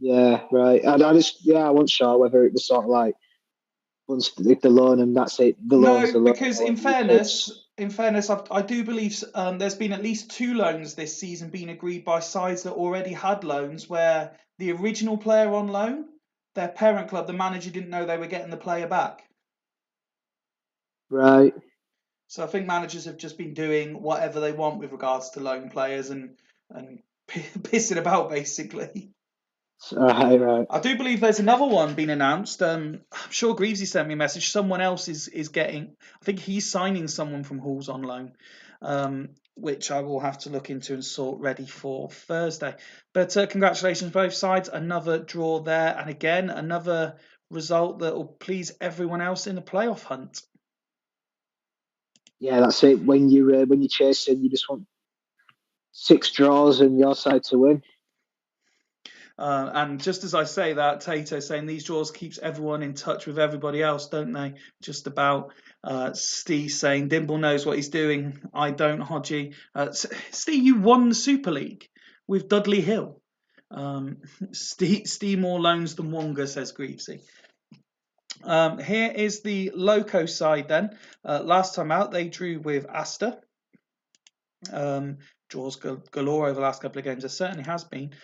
Yeah, right. I wasn't sure whether it was sort of like once if they loan them, that's it. The loan's the No, loan. because in fairness, I do believe there's been at least 2 loans this season being agreed by sides that already had loans, where the original player on loan, their parent club, the manager didn't know they were getting the player back. Right. So I think managers have just been doing whatever they want with regards to loan players and pissing about, basically. Right. I do believe there's another one being announced. I'm sure Greavesy sent me a message. Someone else is getting. I think he's signing someone from Halls on loan, which I will have to look into and sort ready for Thursday. But congratulations both sides. Another draw there, and again another result that will please everyone else in the playoff hunt. Yeah, that's it. When you're chasing, you just want 6 draws and your side to win. And just as I say that, Tato saying these draws keeps everyone in touch with everybody else, don't they? Just about. Steve saying Dimble knows what he's doing. I don't, Hodgie. Steve, you won the Super League with Dudley Hill. Steve more loans than Wonga, says Greavesy. Here is the Loco side then. Last time out, they drew with Astor. Draws galore over the last couple of games. There certainly has been.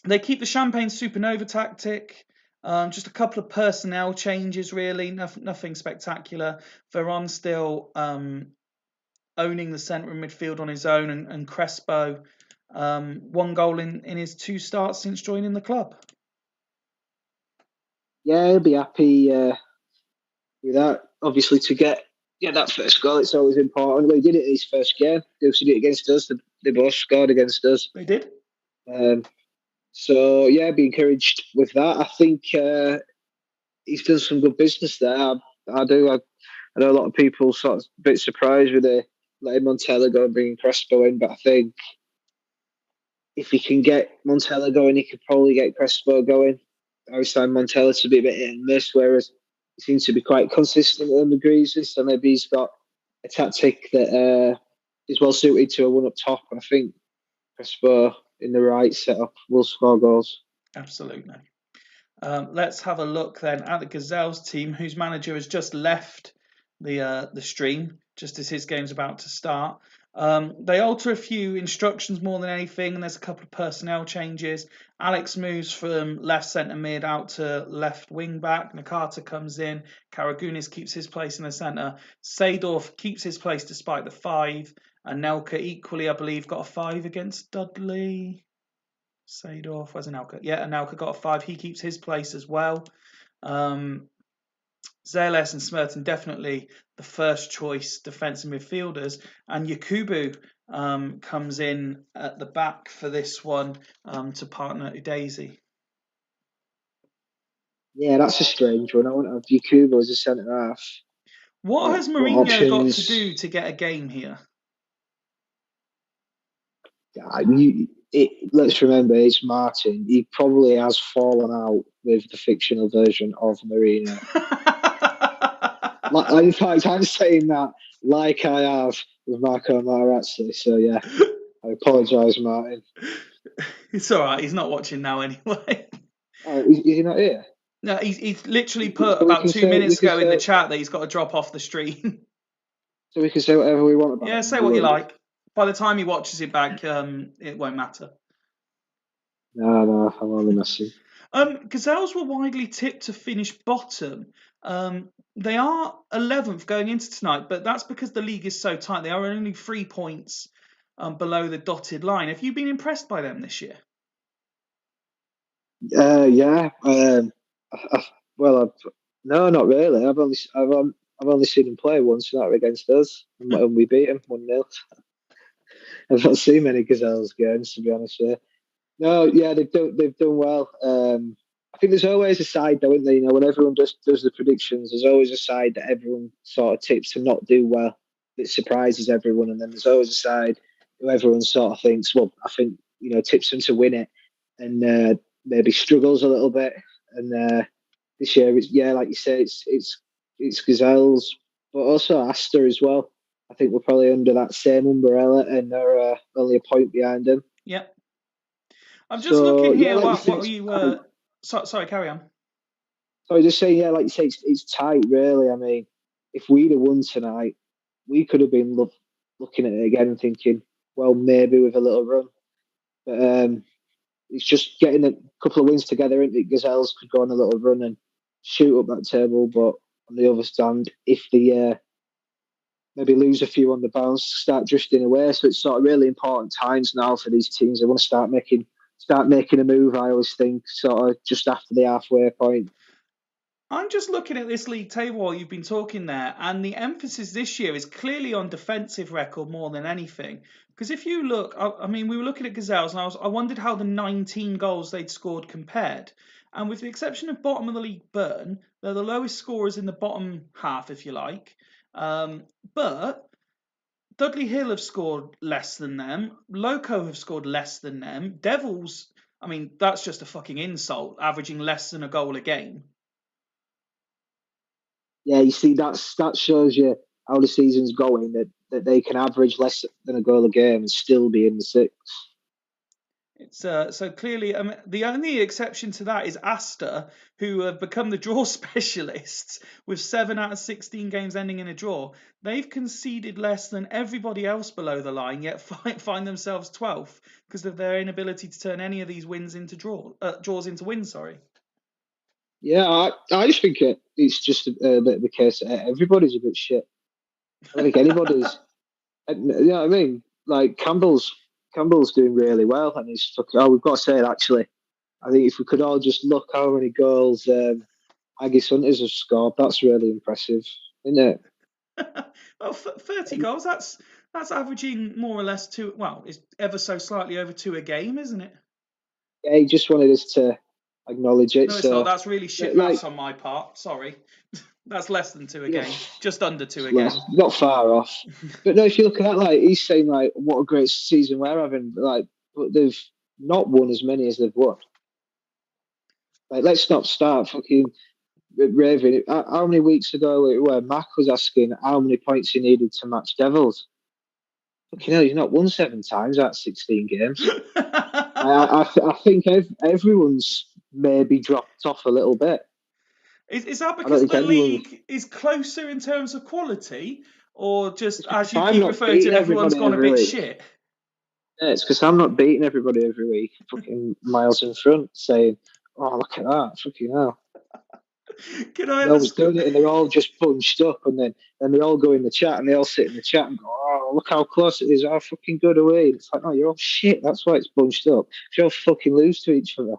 They keep the Champagne Supernova tactic. Just a couple of personnel changes, really. Nothing spectacular. Veron still owning the centre of midfield on his own, and Crespo 1 goal in his 2 starts since joining the club. Yeah, he'll be happy with that. Obviously, to get that first goal, it's always important. Well, he did it in his first game. They also did it against us. They both scored against us. They did. So yeah, be encouraged with that. I think he's done some good business there. I do. I know a lot of people sort of a bit surprised with letting Montella go and bringing Crespo in, but I think if he can get Montella going, he could probably get Crespo going. I always find Montella to be a bit hit and miss, whereas he seems to be quite consistent under Greasy. So maybe he's got a tactic that is well suited to a one up top. I think Crespo in the right setup will score goals. Absolutely. Let's have a look then at the Gazelles team, whose manager has just left the stream just as his game's about to start. They alter a few instructions more than anything, and there's a couple of personnel changes. Alex moves from left centre mid out to left wing back. Nakata comes in. Karagunis keeps his place in the centre. Seydorf keeps his place despite the 5. And Nelka equally, I believe, got a 5 against Dudley. Seydorf, where's Anelka? Yeah, Anelka got a 5. He keeps his place as well. Zeles and Smerton definitely the first choice defensive midfielders. And Yakubu comes in at the back for this one to partner Udeze. Yeah, that's a strange one. I want to have Yakubu as a centre half. What has Mourinho got to do to get a game here? Let's remember, it's Martin. He probably has fallen out with the fictional version of Mourinho. In fact, I'm saying that like I have with Marco Materazzi. So yeah, I apologise, Martin. It's all right. He's not watching now anyway. Oh, is he not here? No, he's literally put about 2 minutes ago in the chat that he's got to drop off the stream. So we can say whatever we want about it. Yeah, say what you like. By the time he watches it back, it won't matter. No, I'm only messing. Gazelles were widely tipped to finish bottom. They are 11th going into tonight, but that's because the league is so tight. They are only 3 points below the dotted line. Have you been impressed by them this year? Yeah. No, not really. I've only seen him play once, and that was against us, and we beat him 1-0. I've not seen many Gazelles games, to be honest with you. No, yeah, they've done well. I think there's always a side, though, isn't there? You know, when everyone does the predictions, there's always a side that everyone sort of tips to not do well that surprises everyone, and then there's always a side who everyone sort of thinks, well, I think tips them to win it, and maybe struggles a little bit. And this year, like you say, it's Gazelles, but also Astor as well. I think we're probably under that same umbrella, and they're only a point behind them. Yep. I'm just looking here. Yeah, what you were? Sorry, carry on. So I just saying, yeah, like you say, it's tight, really. I mean, if we'd have won tonight, we could have been looking at it again and thinking, well, maybe with a little run. But it's just getting a couple of wins together, isn't it? Gazelles could go on a little run and shoot up that table. But on the other stand, if they maybe lose a few on the bounce, start drifting away. So it's sort of really important times now for these teams. They want to start making a move. I always think sort of just after the halfway point. I'm just looking at this league table while you've been talking there, and the emphasis this year is clearly on defensive record more than anything. Because if you look, I mean, we were looking at Gazelles, and I wondered how the 19 goals they'd scored compared. And with the exception of bottom of the league Burn, they're the lowest scorers in the bottom half, if you like. But Dudley Hill have scored less than them. Loco have scored less than them. Devils, I mean, that's just a fucking insult, averaging less than a goal a game. Yeah, you see, that shows you how the season's going. That they can average less than a goal a game and still be in the six. It's so clearly the only exception to that is Astor, who have become the draw specialists with 7 out of 16 games ending in a draw. They've conceded less than everybody else below the line, yet find themselves 12th because of their inability to turn any of these wins into draws into wins. Sorry. Yeah, I just think it's just a bit of a case that everybody's a bit shit. I don't think anybody's. You know what I mean? Like Campbell's doing really well, and he's fucking. Oh, we've got to say it actually. I think if we could all just look how many goals Aggie Hunters have scored, that's really impressive, isn't it? Well, 30 goals. That's averaging more or less two. Well, it's ever so slightly over two a game, isn't it? Yeah, he just wanted us to acknowledge it. No, it's not. So, That's really shit like, maths on my part. Sorry. That's less than two a game. Just under two a less, game. not far off. But no, if you look at that, like he's saying, like, what a great season we're having. Like, but they've not won as many as they've won. Like, let's not start fucking raving. How many weeks ago where Mac was asking how many points he needed to match Devils? Fucking hell, he's not won 7 times out of 16 games. I think everyone's maybe dropped off a little bit. Is that I don't because think the anyone. league is closer in terms of quality, or just It's as because you I'm keep not referring to, beating everyone's everybody gone a every bit week. shit? Yeah, it's because I'm not beating everybody every week. Fucking miles in front, saying, "Oh, look at that! Fucking hell!" Can I No ever one's doing it, and they're all just bunched up, and then they all go in the chat, and they all sit in the chat and go, "Oh, look how close it is! How fucking good away!" It's like, "Oh, you're all shit. That's why it's bunched up. If you all fucking lose to each other."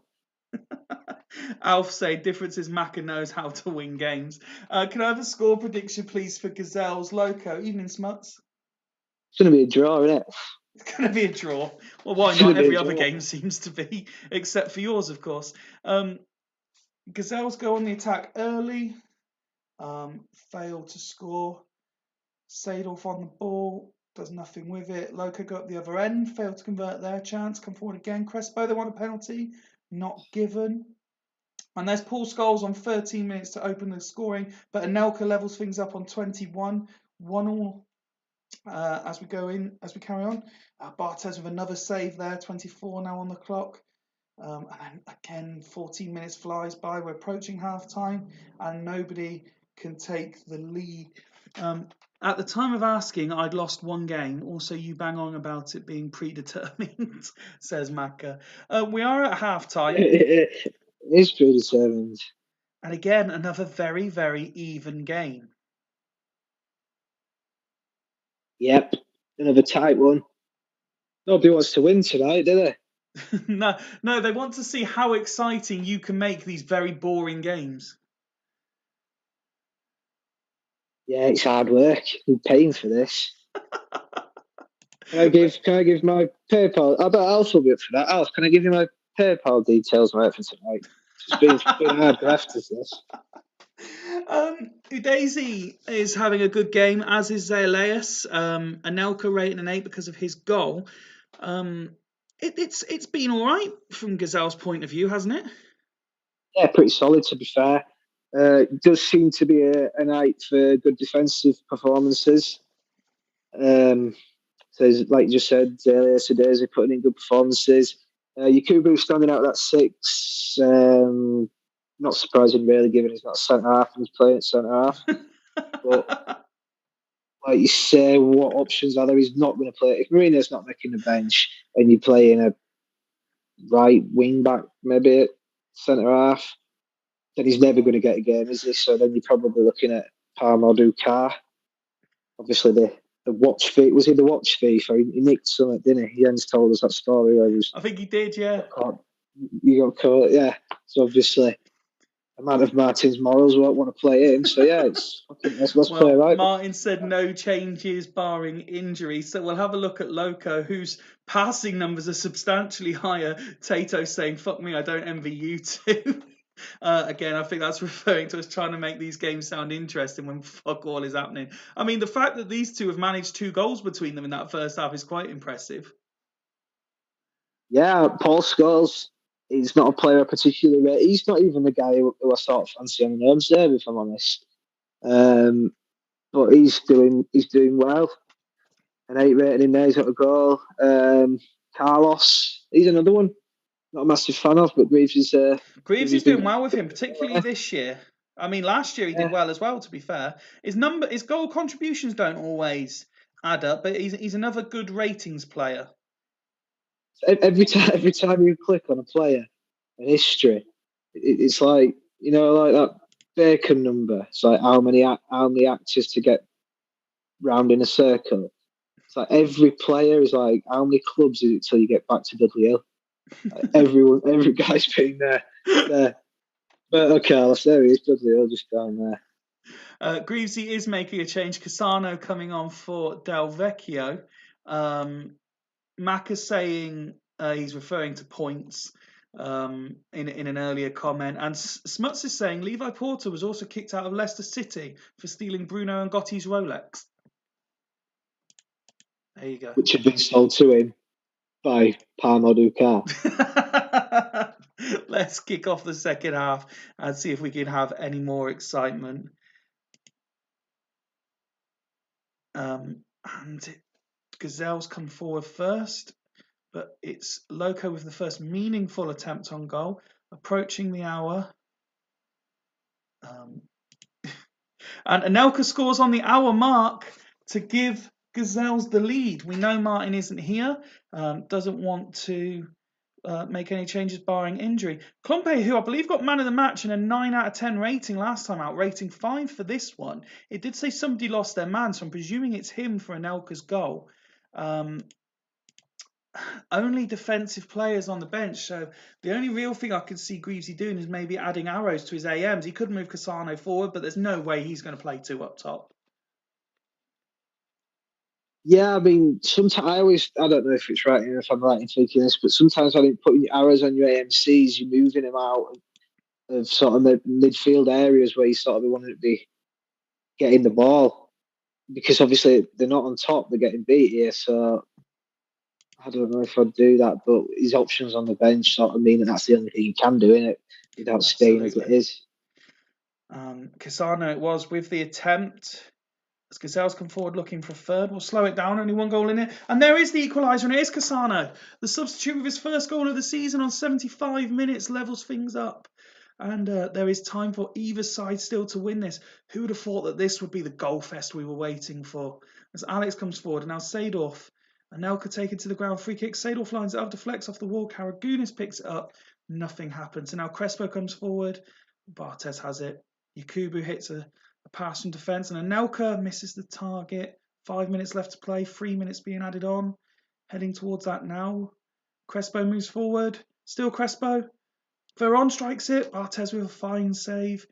Alf say difference is Macca knows how to win games. Can I have a score prediction, please, for Gazelles Loco? Evening, Smuts. It's going to be a draw, isn't it? It's going to be a draw. Well, why It's going not? to be a Every other draw. game seems to be, except for yours, of course. Gazelles go on the attack early, fail to score. Seydorf on the ball, does nothing with it. Loco go up the other end, fail to convert their chance, come forward again. Crespo, they want a penalty, not given. And there's Paul Scholes on 13 minutes to open the scoring, but Anelka levels things up on 21, 1-1 as we carry on. Barthez with another save there, 24 now on the clock. And then again, 14 minutes flies by. We're approaching half time, and nobody can take the lead. At the time of asking, I'd lost one game. Also, you bang on about it being predetermined, says Macca. We are at half time. It is predetermined. And again, another very, very even game. Yep, another tight one. Nobody wants to win tonight, do they? No, they want to see how exciting you can make these very boring games. Yeah, it's hard work. You're paying for this. Can I give my PayPal? I bet Alf will be up for that. Alf, can I give you my PayPal details, mate, for tonight? It's been hard graft, is this? Udeze is having a good game, as is Zaleas. Anelka rating an 8 because of his goal. It's been all right from Gazelle's point of view, hasn't it? Yeah, pretty solid, to be fair. It does seem to be a night for good defensive performances. So, like you just said, Udeze putting in good performances. Yakubu standing out at that 6. Not surprising, really, given he's not centre half and he's playing at centre half. But like you say, what options are there? He's not going to play. If Mourinho's not making the bench and you're playing a right wing back, maybe at centre half, then he's never going to get a game, is he? So then you're probably looking at Palmer or Dukar. Obviously, the watch thief, was he the watch thief? Or he nicked something, didn't he? Jens told us that story where he was. I think he did, yeah. You got caught, yeah. So obviously, a man of Martin's morals won't want to play him. So yeah, let's play right. Martin said no changes barring injury. So we'll have a look at Loco, whose passing numbers are substantially higher. Tato saying, "Fuck me, I don't envy you two." Again, I think that's referring to us trying to make these games sound interesting when fuck all is happening. I mean, the fact that these two have managed 2 goals between them in that first half is quite impressive. Yeah, Paul Scholes, he's not a player I particularly rate. He's not even the guy who I sort of fancy on the Rams there, if I'm honest. But he's doing well. An 8 rating in there, he's got a goal. Carlos, he's another one. Not a massive fan of, but Greaves is doing well with him, particularly this year. I mean, last year he did well as well. To be fair, his goal contributions don't always add up, but he's another good ratings player. Every time you click on a player, an history, it's like like that Bacon number. It's like how many actors to get round in a circle. It's like every player is like how many clubs is it till you get back to Dudley Hill? Like every guy's been there. But Carlos, there he is, Dudley Hill just down there. Greavesy is making a change. Cassano coming on for Del Vecchio. Mac is saying he's referring to points in an earlier comment. And Smuts is saying Levi Porter was also kicked out of Leicester City for stealing Bruno and Gotti's Rolex. There you go. Which had been sold to him by Palmer Dukar. Let's kick off the second half and see if we can have any more excitement. And Gazelle's come forward first, but it's Loco with the first meaningful attempt on goal, approaching the hour. And Anelka scores on the hour mark to give Gazelles the lead. We know Martin isn't here, doesn't want to make any changes barring injury. Klompe, who I believe got man of the match and a 9 out of 10 rating last time out, rating 5 for this one. It did say somebody lost their man, so I'm presuming it's him for Anelka's goal. Only defensive players on the bench, so the only real thing I could see Greavesy doing is maybe adding arrows to his AMs. He could move Cassano forward, but there's no way he's going to play 2 up top. Yeah, I mean, sometimes I don't know if it's right, if I'm right in thinking this, but sometimes I think putting arrows on your AMCs, you're moving them out of sort of the midfield areas where you sort of want to be getting the ball, because obviously they're not on top, they're getting beat here. So I don't know if I'd do that, but his options on the bench sort of mean that's the only thing you can do in it without staying as it is. Cassano it was with the attempt. As Gazelle's come forward looking for a third, we'll slow it down, only 1 goal in it. And there is the equaliser, and it is Cassano. The substitute with his first goal of the season on 75 minutes levels things up. And there is time for either side still to win this. Who would have thought that this would be the goal fest we were waiting for? As Alex comes forward, and now Seedorf. Anelka taken to the ground, free kick. Seedorf lines it up, deflects off the wall. Karagunis picks it up. Nothing happens. And now Crespo comes forward. Barthez has it. Yakubu hits a pass from defence, and Anelka misses the target. 5 minutes left to play, 3 minutes being added on. Heading towards that now. Crespo moves forward. Still Crespo. Veron strikes it. Barthez with a fine save.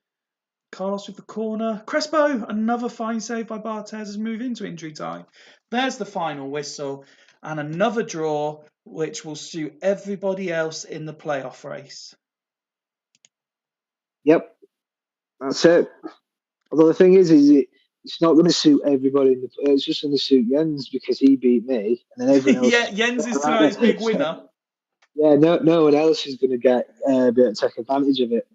Carlos with the corner. Crespo, another fine save by Barthez as move into injury time. There's the final whistle, and another draw, which will suit everybody else in the playoff race. Yep, that's it. Although the thing is it's not going to suit everybody. It's just going to suit Jens because he beat me, and then everyone else. Yeah, Jens is tonight's big winner. Yeah, no one else is going to get be able to take advantage of it.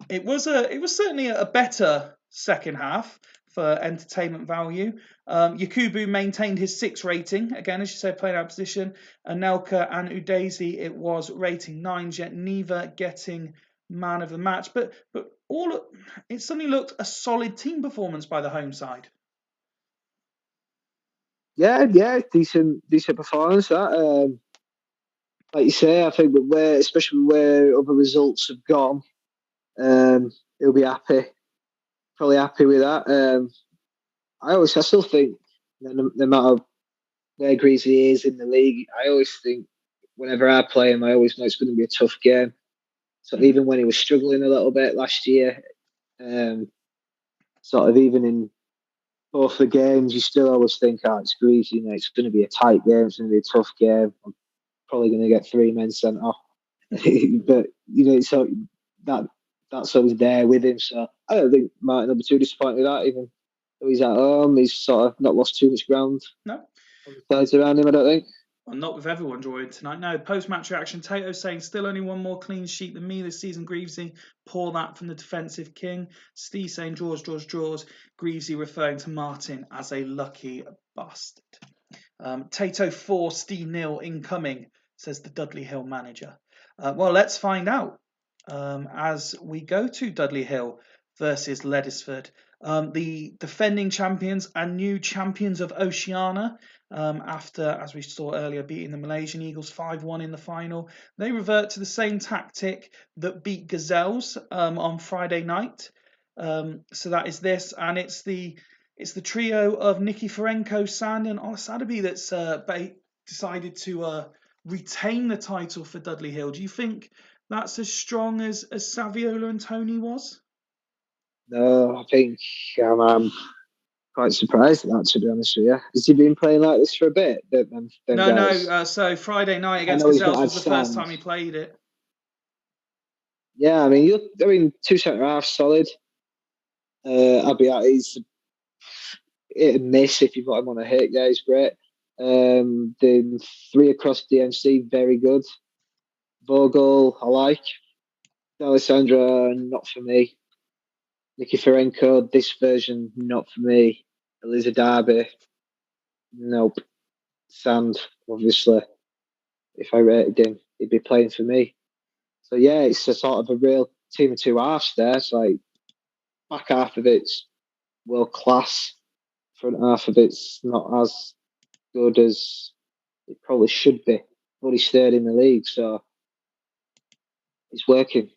It was certainly a better second half. for entertainment value. Yakubu maintained his 6 rating, again, as you say, playing out of position. Anelka and Udesi, it was rating 9s, yet neither getting man of the match. But it suddenly looked a solid team performance by the home side. Yeah, decent performance. That, like you say, I think especially where other results have gone, he'll be probably happy with that. I still think no matter where Greasy is in the league, I always think whenever I play him, I always know it's going to be a tough game. So even when he was struggling a little bit last year, sort of even in both the games, you still always think, it's Greasy, it's going to be a tight game, it's going to be a tough game. I'm probably going to get 3 men sent off. But, so that's always there with him. So I don't think Martin will be too disappointed with that, even though he's at home. He's sort of not lost too much ground. No. On the sides around him, I don't think. Well, not with everyone drawing tonight. No, post-match reaction. Tato saying, still only one more clean sheet than me this season, Greavesy. Pour that from the defensive king. Steve saying, draws. Greavesy referring to Martin as a lucky bastard. Tato 4, Steve 0 incoming, says the Dudley Hill manager. Well, let's find out as we go to Dudley Hill versus Ledisford. The defending champions and new champions of Oceania, after, as we saw earlier, beating the Malaysian Eagles 5-1 in the final. They revert to the same tactic that beat Gazelles on Friday night. So that is this, and it's the trio of Nikiforenko, Sand, and Olasadabi that's decided to retain the title for Dudley Hill. Do you think that's as strong as Saviola and Tony was? No, I think I'm quite surprised at that, to be honest with you. Has he been playing like this for a bit? Them guys? No. So Friday night I against know he's not Gazelles had was the first Sand. time he played it. Yeah, I mean, 2 centre halves solid. I'll be out. He's hit and miss if you've got him on a hit. Yeah, he's great. The 3 across DMC, very good. Vogel, I like. Alessandra, not for me. Nikiforenko, this version, not for me. Eliza Darby, nope. Sand, obviously. If I rated him, he'd be playing for me. So yeah, it's a sort of a real team of 2 halves there. It's like back half of it's world class, front half of it's not as good as it probably should be. But he's 3rd in the league, so it's working.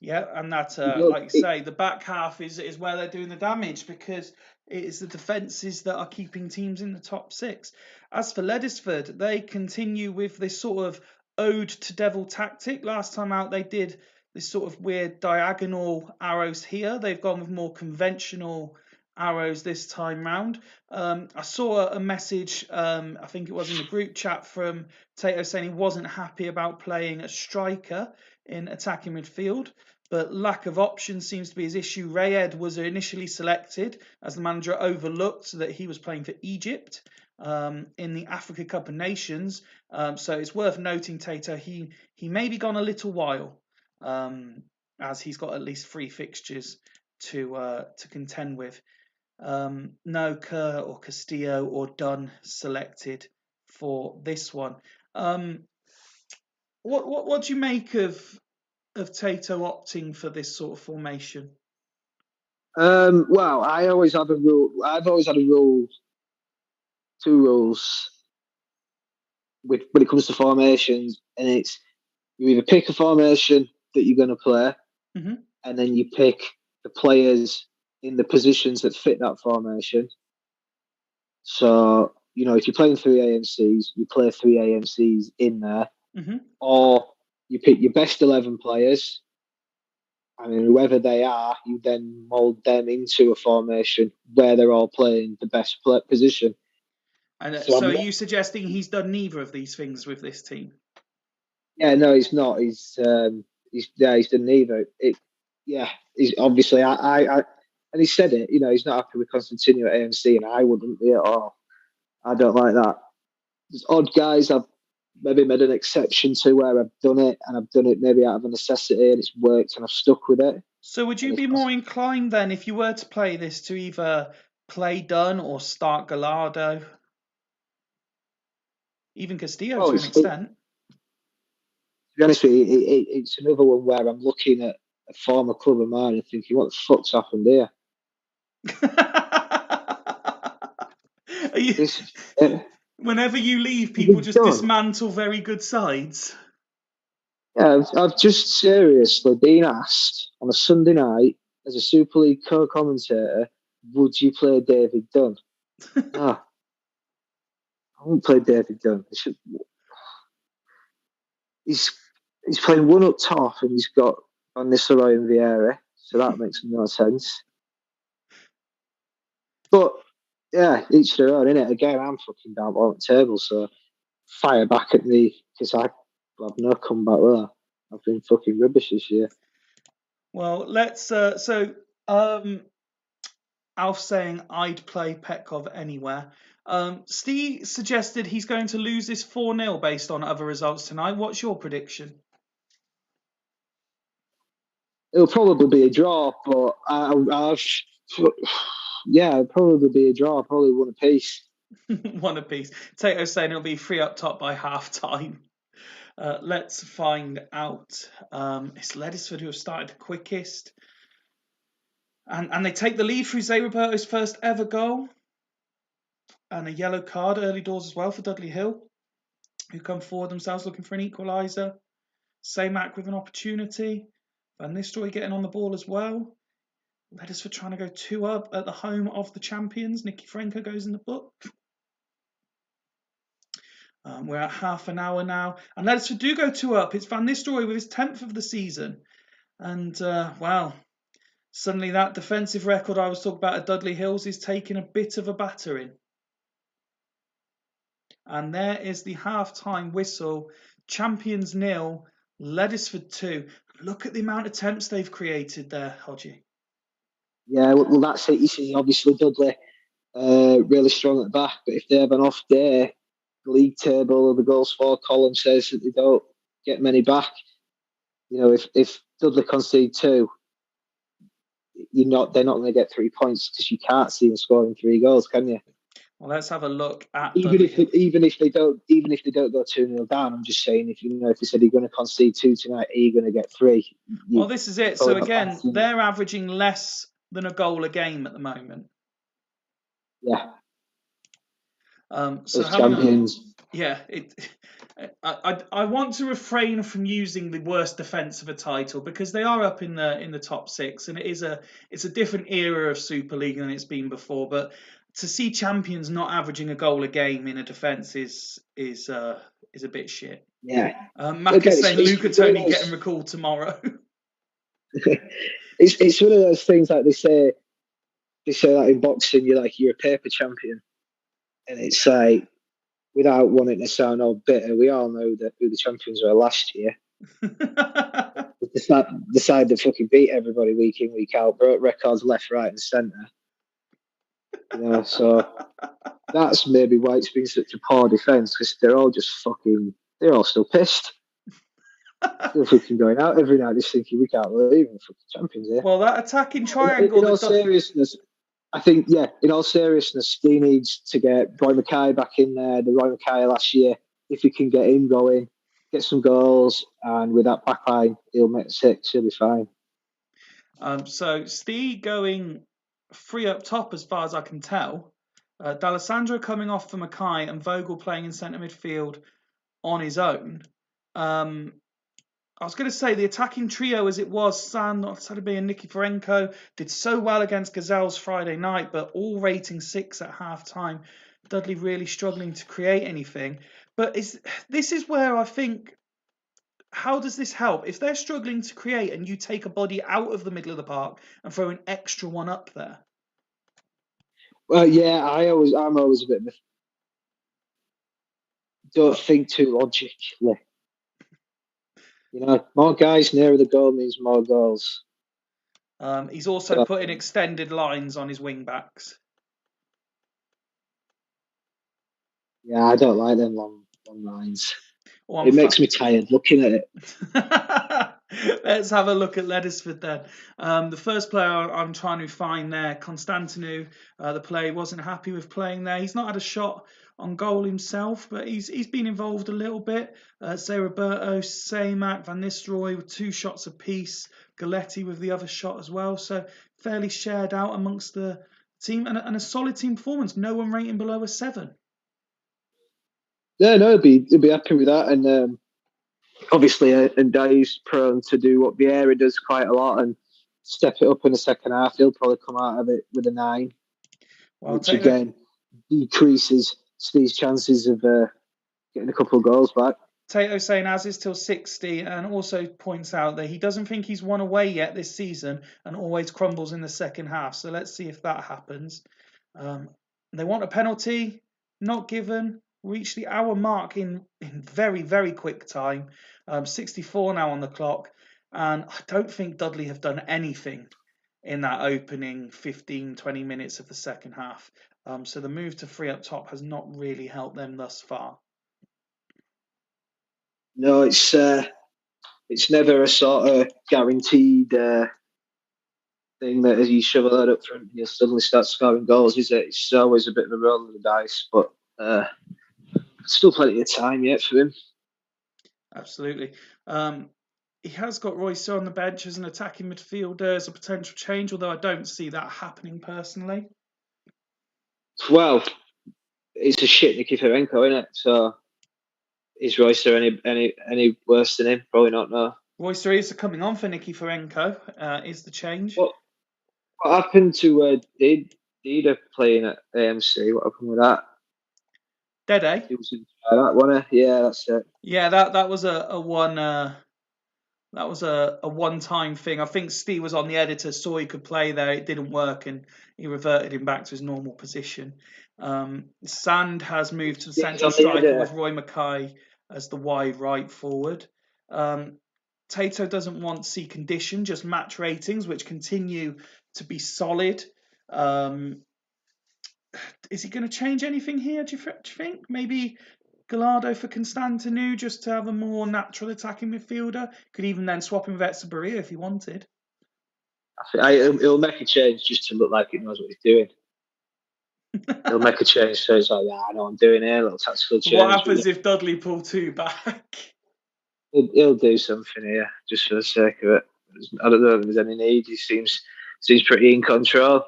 Yeah, and that, like you say, the back half is where they're doing the damage, because it is the defences that are keeping teams in the top 6. As for Ledisford, they continue with this sort of ode to devil tactic. Last time out, they did this sort of weird diagonal arrows here. They've gone with more conventional arrows this time round. I saw a message, I think it was in the group chat, from Tato saying he wasn't happy about playing a striker in attacking midfield, but lack of options seems to be his issue. Rayed was initially selected, as the manager overlooked that he was playing for Egypt in the Africa Cup of Nations. So it's worth noting, Tato, he may be gone a little while, as he's got at least 3 fixtures to contend with. No Kerr or Castillo or Dunn selected for this one. What do you make of Tato opting for this sort of formation? Well, I always have a rule. I've always had a rule, 2 rules when it comes to formations, and it's you either pick a formation that you're going to play, and then you pick the players in the positions that fit that formation. So, if you're playing 3 AMCs, you play 3 AMCs in there, or you pick your best 11 players. I mean, whoever they are, you then mould them into a formation where they're all playing the best position. And so are you suggesting he's done neither of these things with this team? Yeah, no, he's not. He's done neither. He's obviously and he said it. He's not happy with Constantino at AMC, and I wouldn't be at all. I don't like that. There's odd guys I've maybe made an exception to where I've done it, and I've done it maybe out of a necessity, and it's worked, and I've stuck with it. So would And you if be more possible. inclined then, if you were to play this, to either play Dunn or start Gallardo? Even Castillo Well, to an extent. to be honest with you, it's another one where I'm looking at a former club of mine and thinking, what the fuck's happened here? Are you, This is it. whenever you leave, people We've just done. dismantle very good sides. Yeah, I've just seriously been asked on a Sunday night as a Super League co-commentator, would you play David Dunn? No, I won't play David Dunn. He's he's playing one up top and he's got Van Nistelrooy and Vieira, so that makes no sense. But yeah, each their own, innit? Again, I'm fucking down on the table, so fire back at me because I have no comeback there. I've been fucking rubbish this year. Well, let's. Alf saying I'd play Petkov anywhere. Steve suggested he's going to lose this 4-0 based on other results tonight. What's your prediction? It'll probably be a draw, but yeah, it'll probably be a draw. Probably one apiece. One apiece. Tato saying it'll be 3 up top by half time. Let's find out. It's Ledesford who have started the quickest. And they take the lead through Zé Roberto's first ever goal. And a yellow card early doors as well for Dudley Hill, who come forward themselves looking for an equaliser. Samac with an opportunity. Van Nistelrooy getting on the ball as well. Ledesford trying to go 2 up at the home of the champions. Nicky Franco goes in the book. We're at half an hour now. And Ledesford do go 2 up. It's Van Nistelrooy with his 10th of the season. And, wow, suddenly that defensive record I was talking about at Dudley Hills is taking a bit of a battering. And there is the half-time whistle. Champions 0, Ledesford 2. Look at the amount of attempts they've created there, Hodgie. Yeah, well, that's it. You see, obviously Dudley really strong at the back, but if they have an off day, the league table or the goals for column says that they don't get many back. You know, if Dudley concede 2, they're not going to get 3 points because you can't see them scoring 3 goals, can you? Well, let's have a look at Even Dudley if Hill. even if they don't go 2-0 down, I'm just saying if they said you're going to concede 2 tonight, are you going to get 3? Well, this is it. So again, they're averaging less than a goal a game at the moment. Yeah. So as champions. Yeah, I want to refrain from using the worst defence of a title because they are up in the top 6, and it's a different era of Super League than it's been before. But to see champions not averaging a goal a game in a defence is a bit shit. Yeah. Mac is saying Luca Toni getting recalled tomorrow. it's one of those things like they say that in boxing you're a paper champion, and it's like, without wanting to sound all bitter, we all know that who the champions were last year. The side that fucking beat everybody week in, week out, broke records left, right, and centre. So that's maybe why it's been such a poor defence, because they're all still pissed. Still fucking going out every night, just thinking we can't believe we're fucking champions here. Well, that attacking triangle. In all seriousness, I think, in all seriousness, he needs to get Roy Mackay back in there. The Roy Mackay last year, if he can get him going, get some goals, and with that back line, he'll make 6. He'll be fine. So Steve going 3 up top, as far as I can tell. D'Alessandro coming off for Mackay and Vogel playing in centre midfield on his own. I was going to say the attacking trio as it was, San, Sadebe and Nicky Ferenko, did so well against Gazelles Friday night, but all rating 6 at half time. Dudley really struggling to create anything. But this is where I think, how does this help? If they're struggling to create and you take a body out of the middle of the park and throw an extra one up there? Well, yeah, I'm always a bit of don't think too logically. More guys nearer the goal means more goals. He's also put in extended lines on his wing backs. Yeah, I don't like them long lines. It makes me tired looking at it. Let's have a look at Ledesford then. The first player I'm trying to find there, Constantinou. The player wasn't happy with playing there. He's not had a shot on goal himself, but he's been involved a little bit. Roberto, Samac, Van Nistelrooy with 2 shots apiece. Galletti with the other shot as well. So fairly shared out amongst the team, and a solid team performance. No one rating below a 7. Yeah, no, he'd be happy with that, and obviously, and Day's prone to do what Vieira does quite a lot and step it up in the second half. He'll probably come out of it with a 9, Well, which again decreases Steve's chances of getting a couple of goals back. Tato saying as is till 60, and also points out that he doesn't think he's won away yet this season and always crumbles in the second half. So let's see if that happens. They want a penalty, not given. Reached the hour mark in very, very quick time. 64 now on the clock. And I don't think Dudley have done anything in that opening 15, 20 minutes of the second half. So the move to 3 up top has not really helped them thus far. No, it's never a sort of guaranteed thing that as you shovel that up front, you'll suddenly start scoring goals, is it? It's always a bit of a roll of the dice, but still plenty of time yet for him. Absolutely. He has got Royce on the bench as an attacking midfielder as a potential change, although I don't see that happening personally. Well, it's a shit Nikiforenko, isn't it? So is Royce any worse than him? Probably not, no. Royce is coming on for Nikiforenko, is the change. What happened to Dida playing at AMC? What happened with that? Dede? He was in that one. Yeah, that's it. Yeah, that was a one. That was a one-time thing. I think Steve was on the editor, saw he could play there. It didn't work, and he reverted him back to his normal position. Sand has moved to the central striker with Roy Mackay as the wide right forward. Tato doesn't want to see condition, just match ratings, which continue to be solid. Is he going to change anything here, do you think? Maybe Gallardo for Constantinou just to have a more natural attacking midfielder. Could even then swap him with Etsabaria if he wanted. He'll make a change just to look like he knows what he's doing. He'll make a change so it's like, yeah, I know what I'm doing here, a little tactical change. What happens if Dudley pull 2 back? He'll do something here just for the sake of it. I don't know if there's any need. He seems pretty in control.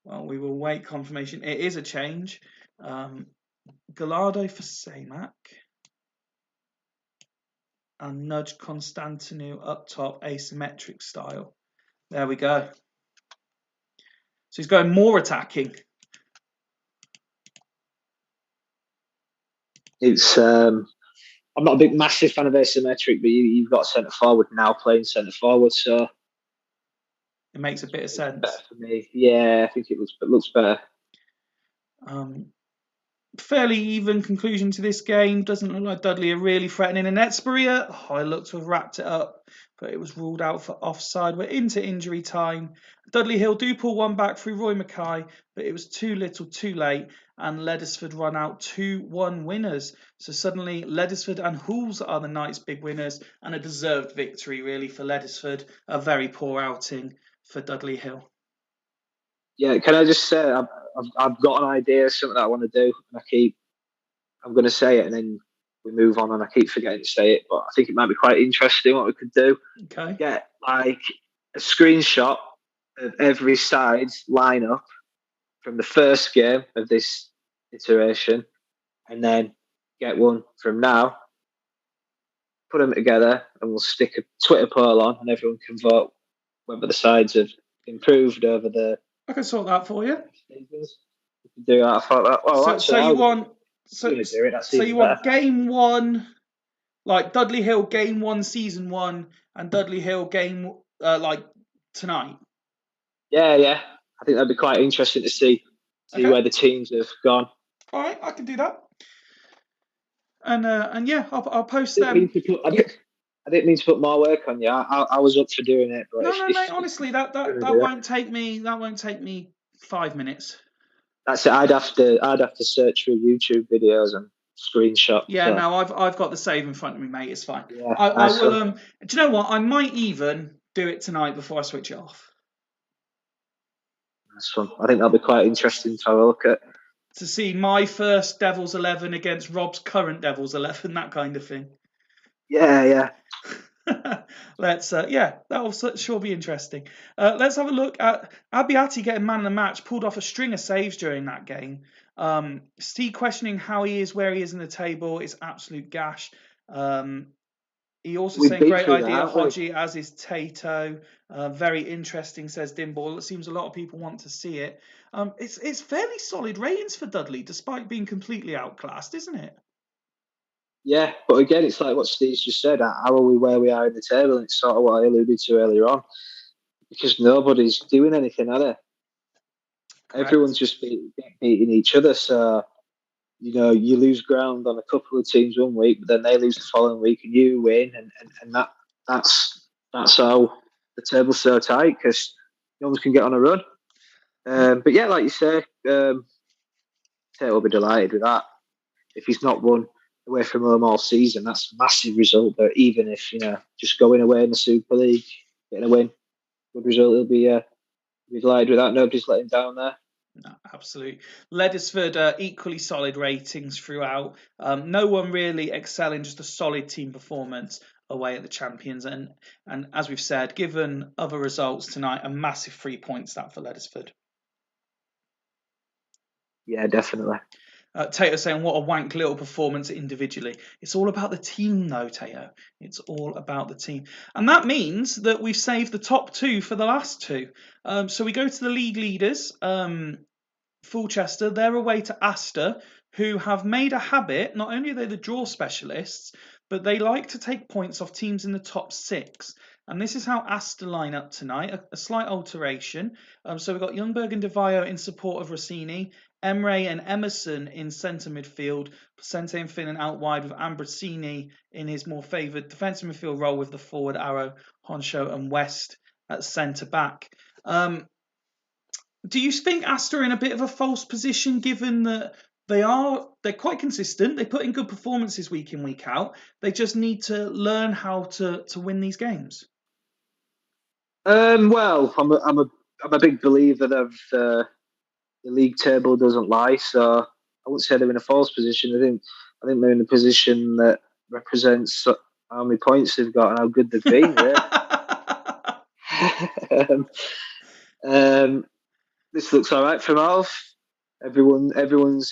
Well, we will wait confirmation. It is a change. Gallardo for Samac. And nudge Constantinou up top, asymmetric style. There we go. So he's going more attacking. It's I'm not a big massive fan of asymmetric, but you've got centre forward now playing centre forward, so it makes a bit of sense. Better for me. Yeah, I think it looks better. Fairly even conclusion to this game. Doesn't look like Dudley are really threatening. And Etsabaria, I looked to have wrapped it up, but it was ruled out for offside. We're into injury time. Dudley Hill do pull one back through Roy Mackay, but it was too little, too late, and Ledesford run out 2-1 winners. So suddenly Ledesford and Hools are the night's big winners, and a deserved victory really for Ledesford. A very poor outing for Dudley Hill. Yeah, can I just say I've got an idea, something that I want to do, and I'm going to say it, and then we move on, and I keep forgetting to say it, but I think it might be quite interesting what we could do. Okay. Get like a screenshot of every side's lineup from the first game of this iteration, and then get one from now, put them together, and we'll stick a Twitter poll on, and everyone can vote whether the sides have improved over the. I can sort that for you. Do that. I thought that. Well, so you want you want game 1, like Dudley Hill game 1 season 1, and Dudley Hill game like tonight. Yeah. I think that'd be quite interesting to see where the teams have gone. All right, I can do that. And yeah, I'll post them. I didn't mean to put more work on you. I was up for doing it. But no, mate. Honestly, that won't take me. That won't take me 5 minutes. That's it. I'd have to search through YouTube videos and screenshot. Yeah, So. no, I've got the save in front of me, mate. It's fine. Yeah, I nice will. one. Do you know what? I might even do it tonight before I switch it off Nice one. I think that'll be quite interesting to have a look at. to see my first Devils 11 against Rob's current Devils 11, that kind of thing. Yeah. Let's that'll sure be interesting. Let's have a look at Abiati getting man of the match. Pulled off a string of saves during that game. Steve questioning how he is, where he is in the table. It's absolute gash. He also We've saying been great through that, idea, haven't we? Hodgie, as is Tato. Very interesting, says Dimball. It seems a lot of people want to see it. It's fairly solid ratings for Dudley, despite being completely outclassed, isn't it? Yeah, but again, it's like what Steve's just said. How are we where we are in the table? And it's sort of what I alluded to earlier on. Because nobody's doing anything, are they? Correct. Everyone's just beating each other. So, you lose ground on a couple of teams one week, but then they lose the following week and you win. And that's how the table's so tight because no one can get on a run. But yeah, like you say, Tate will be delighted with that. If he's not won away from home all season, that's a massive result. But even if, just going away in the Super League, getting a win, good result, he'll be delighted with that. Nobody's let him down there. No, absolutely. Ledesford, equally solid ratings throughout. No one really excelling, just a solid team performance away at the champions. And as we've said, given other results tonight, a massive 3 points that for Ledesford. Yeah, definitely. Tato saying, what a wank little performance individually. It's all about the team, though, Tato. It's all about the team. And that means that we've saved the top two for the last two. So we go to the league leaders. Fulchester, they're away to Astor, who have made a habit. Not only are they the draw specialists, but they like to take points off teams in the top six. And this is how Astor line up tonight, a slight alteration. So we've got Youngberg and DeVio in support of Rossini, Emre and Emerson in centre midfield, Placente and Finnan out wide with Ambrosini in his more favoured defensive midfield role with the forward arrow, Honsho and West at centre back. Do you think Astor are in a bit of a false position given that they're quite consistent, they put in good performances week in, week out, they just need to learn how to win these games? Well, I'm a big believer of the league table doesn't lie, so I wouldn't say they're in a false position. I think they're in a position that represents how many points they've got and how good they've been. Really. This looks all right from Alf. Everyone's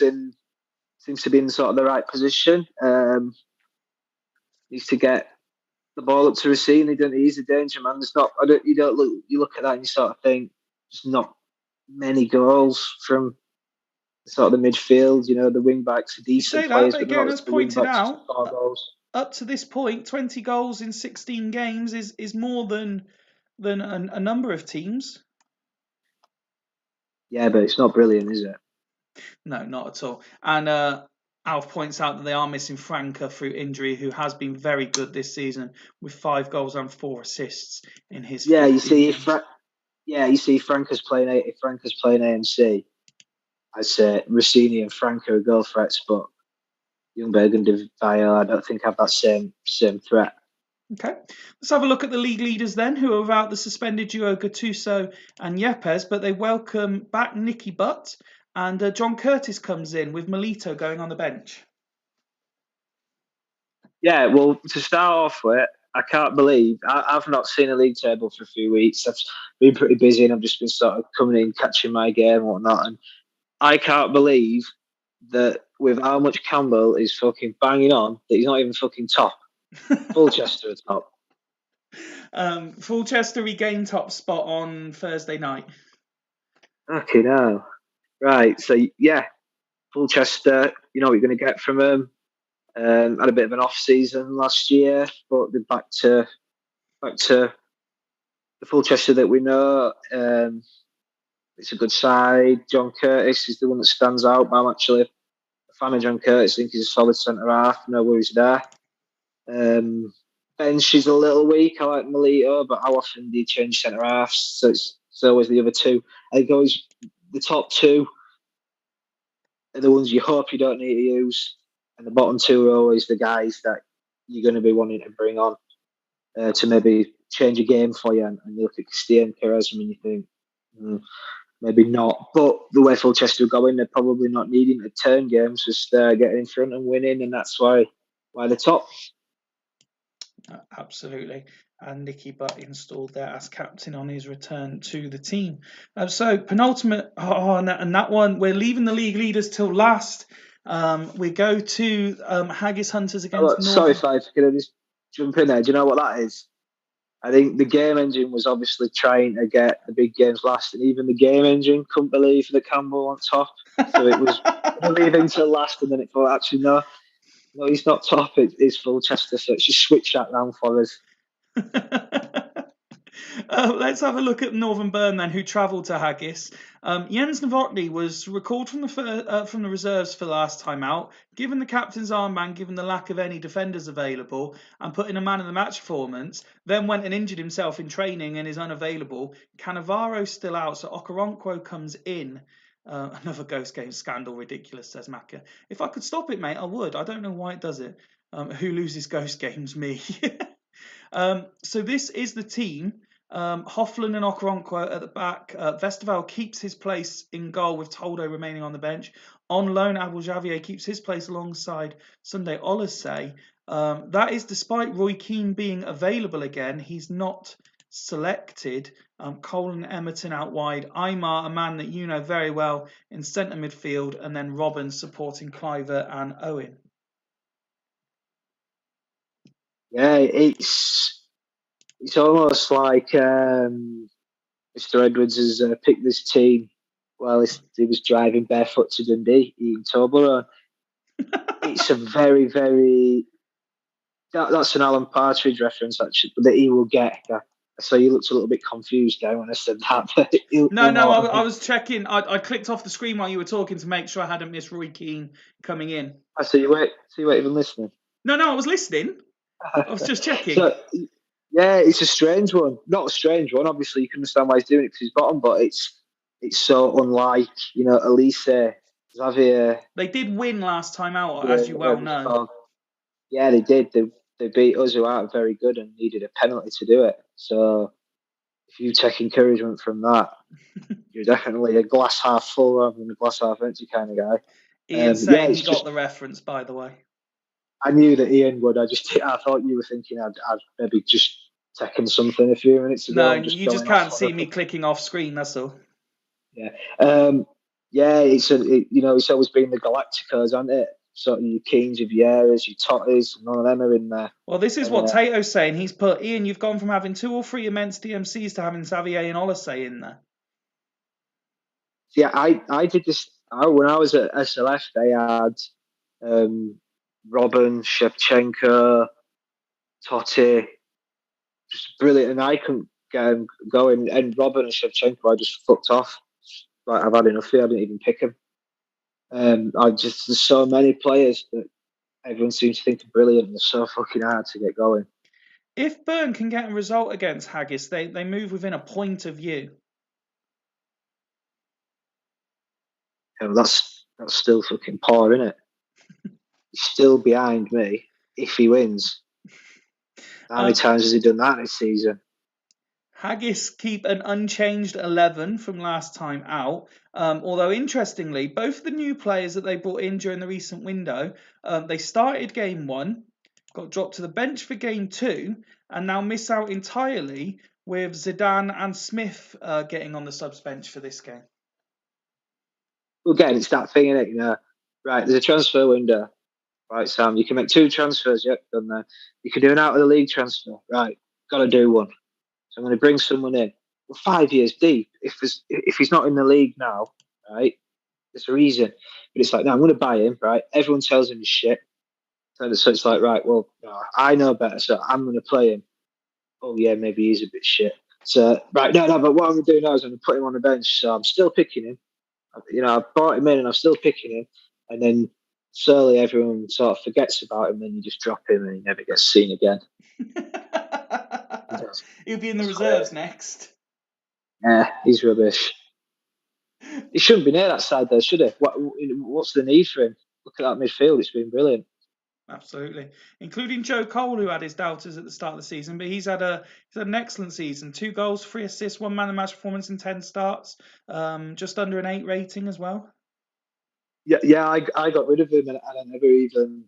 seems to be in sort of the right position. Needs to get the ball up to Rossini, don't he? He's a danger man. You look at that and you sort of think there's not many goals from sort of the midfield. The wing backs are You decent say that, players, but but they're again, not as the wing pointed backs to out, score goals. up to this point, 20 goals in 16 games is more than a number of teams. Yeah, but it's not brilliant, is it? No, not at all. And Alf points out that they are missing Franca through injury, who has been very good this season with 5 goals and 4 assists in his 15 games. You see, Franca's playing AMC. I'd say Rossini and Franca are goal threats, but Ljungberg and DeVio, I don't think have that same threat. Okay, let's have a look at the league leaders then, who are without the suspended duo Gattuso and Yepes, but they welcome back Nicky Butt, and John Curtis comes in with Melito going on the bench. Yeah, well, to start off with, I can't believe I've not seen a league table for a few weeks. I've been pretty busy and I've just been sort of coming in, catching my game and whatnot. And I can't believe that with how much Campbell is fucking banging on, that he's not even fucking top. Fulchester at top. Fulchester regained top spot on Thursday night. Okay, now. Right, so yeah, Fulchester, you know what you're going to get from him. Had a bit of an off season last year, but they're back to the Fulchester that we know. It's a good side. John Curtis is the one that stands out. But I'm actually a fan of John Curtis. I think he's a solid centre half. No worries there. Bench is a little weak. I like Melito, but how often do you change centre halves? So it's always the other two. I think always the top two are the ones you hope you don't need to use. and the bottom two are always the guys that you're going to be wanting to bring on to maybe change a game for you. And you look at Castilla and Quaresma and you think, maybe not. But the way Fulchester are going, they're probably not needing to turn games, just getting in front and winning, and that's why they're top. Absolutely. And Nicky Butt installed there as captain on his return to the team. So penultimate, and that one, we're leaving the league leaders till last. We go to Haggis Hunters against North. Sorry, Five, can I just jump in there? Do you know what that is? I think the game engine was obviously trying to get the big games last, and even the game engine couldn't believe that Campbell on top. So it was leaving till last, and then it thought, actually, no, he's not top. It's Fulchester, so it's just switch that round for us. Let's have a look at Northern Burn then, who travelled to Haggis. Jens Novotny was recalled from the reserves for last time out, given the captain's armband, given the lack of any defenders available, and put in a man of the match performance. Then went and injured himself in training and is unavailable. Cannavaro's still out, so Okoronkwo comes in. Another Ghost Game scandal, ridiculous, says Macca. If I could stop it, mate, I would. I don't know why it does it. Who loses Ghost Games? Me. So this is the team. Hofflin and Okoronkwo at the back. Vesterval keeps his place in goal with Toldo remaining on the bench. On loan, Abel Javier keeps his place alongside Sunday Olasey. That is despite Roy Keane being available again. He's not selected. Colin Emerton out wide. Aymar, a man that you know very well, in centre midfield. And then Robin supporting Cliver and Owen. Yeah, it's almost like Mr. Edwards has picked this team while he was driving barefoot to Dundee, eating Toblerone. It's a very, very... That's an Alan Partridge reference, actually, that he will get. So you looked a little bit confused there when I said that. But I was checking. I clicked off the screen while you were talking to make sure I hadn't missed Roy Keane coming in. So you weren't even listening? No, I was listening. I was just checking. Yeah, it's a strange one. Not a strange one. Obviously, you can understand why he's doing it because he's bottom, but it's so unlike, Elise, Xavier. They did win last time out, as you well know. Yeah, they did. They beat us, who aren't very good, and needed a penalty to do it. So if you take encouragement from that, you're definitely a glass half full rather than a glass half empty kind of guy. Ian saying he got the reference, by the way. I knew that Ian would. I thought you were thinking I'd maybe just taken something a few minutes ago. No, you just can't see me clicking off screen. That's all. Yeah, it's always been the Galacticos, hasn't it? So your Keens, your Vieiras, your Totties, none of them are in there. Well, this is what Tato's saying. He's put, Ian, you've gone from having 2 or 3 immense DMCs to having Xavier and Olasey in there. Yeah, I did this when I was at SLF. They had Robin, Shevchenko, Totti, just brilliant, and I couldn't get him going. And Robin and Shevchenko, I just fucked off. Like, I've had enough here. I didn't even pick him. There's so many players that everyone seems to think are brilliant, and they're so fucking hard to get going. If Burn can get a result against Haggis, they move within a point of you. That's still fucking poor, isn't it? He's still behind me if he wins. How many times has he done that this season? Haggis keep an unchanged 11 from last time out. Although, interestingly, both of the new players that they brought in during the recent window, they started game 1, got dropped to the bench for game 2, and now miss out entirely with Zidane and Smith getting on the subs bench for this game. Well, again, it's that thing, isn't it? Right, there's a transfer window. Right, Sam, you can make 2 transfers. Yep, done there. You can do an out of the league transfer. Right, got to do one. So I'm going to bring someone in. We're 5 years deep. If he's not in the league now, right, there's a reason. But it's like, no, I'm going to buy him, right? Everyone tells him he's shit. So it's like, right, well, no, I know better, so I'm going to play him. Oh, yeah, maybe he's a bit shit. So, right, no, but what I'm going to do now is I'm going to put him on the bench. So I'm still picking him. I brought him in and I'm still picking him. And then slowly everyone sort of forgets about him, and you just drop him and he never gets seen again. He'll be in the reserves next. Yeah, he's rubbish. He shouldn't be near that side though, should he? What's the need for him? look at that midfield. It's been brilliant. Absolutely, including Joe Cole, who had his doubters at the start of the season, but he's had an excellent season. 2 goals, 3 assists, 1 man of match performance in 10 starts, just under an 8 rating as well. Yeah. I got rid of him, and I never even,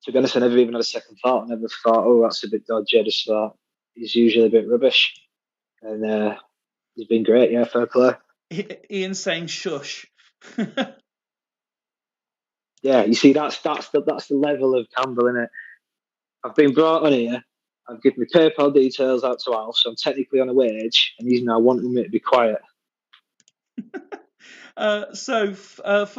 to be honest, I never even had a second thought. I never thought, oh, that's a bit dodgy. I just thought he's usually a bit rubbish, and he's been great. Yeah, fair play. Ian saying shush. Yeah, you see, that's the level of Campbell in it. I've been brought on here. I've given my PayPal details out to Al, so I'm technically on a wage, and he's now wanting me to be quiet. For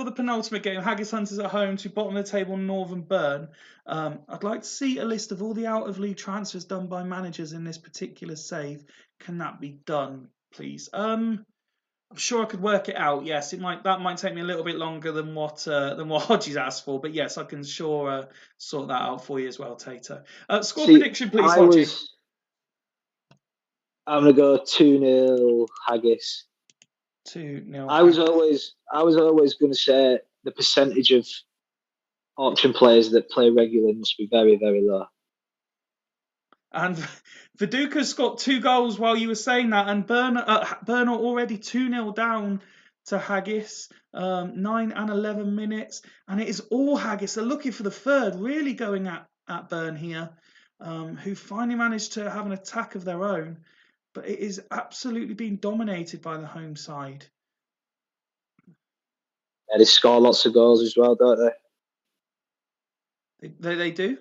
the penultimate game, Haggis Hunters at home to bottom of the table Northern Burn. I'd like to see a list of all the out of league transfers done by managers in this particular save. Can that be done, please? I'm sure I could work it out. Yes, that might take me a little bit longer than what Hodges asked for, but yes, I can sure sort that out for you as well, Tato. Score See, prediction, please, Hodgie. I'm gonna go 2-0 Haggis. 2-0. I was always going to say the percentage of auction players that play regularly must be very, very low. And Viduka's got 2 goals while you were saying that, and Burn are already 2-0 down to Haggis, 9 and 11 minutes, and it is all Haggis. They're looking for the third, really going at Burn here, who finally managed to have an attack of their own, but it is absolutely being dominated by the home side. Yeah, they score lots of goals as well, don't they? They do.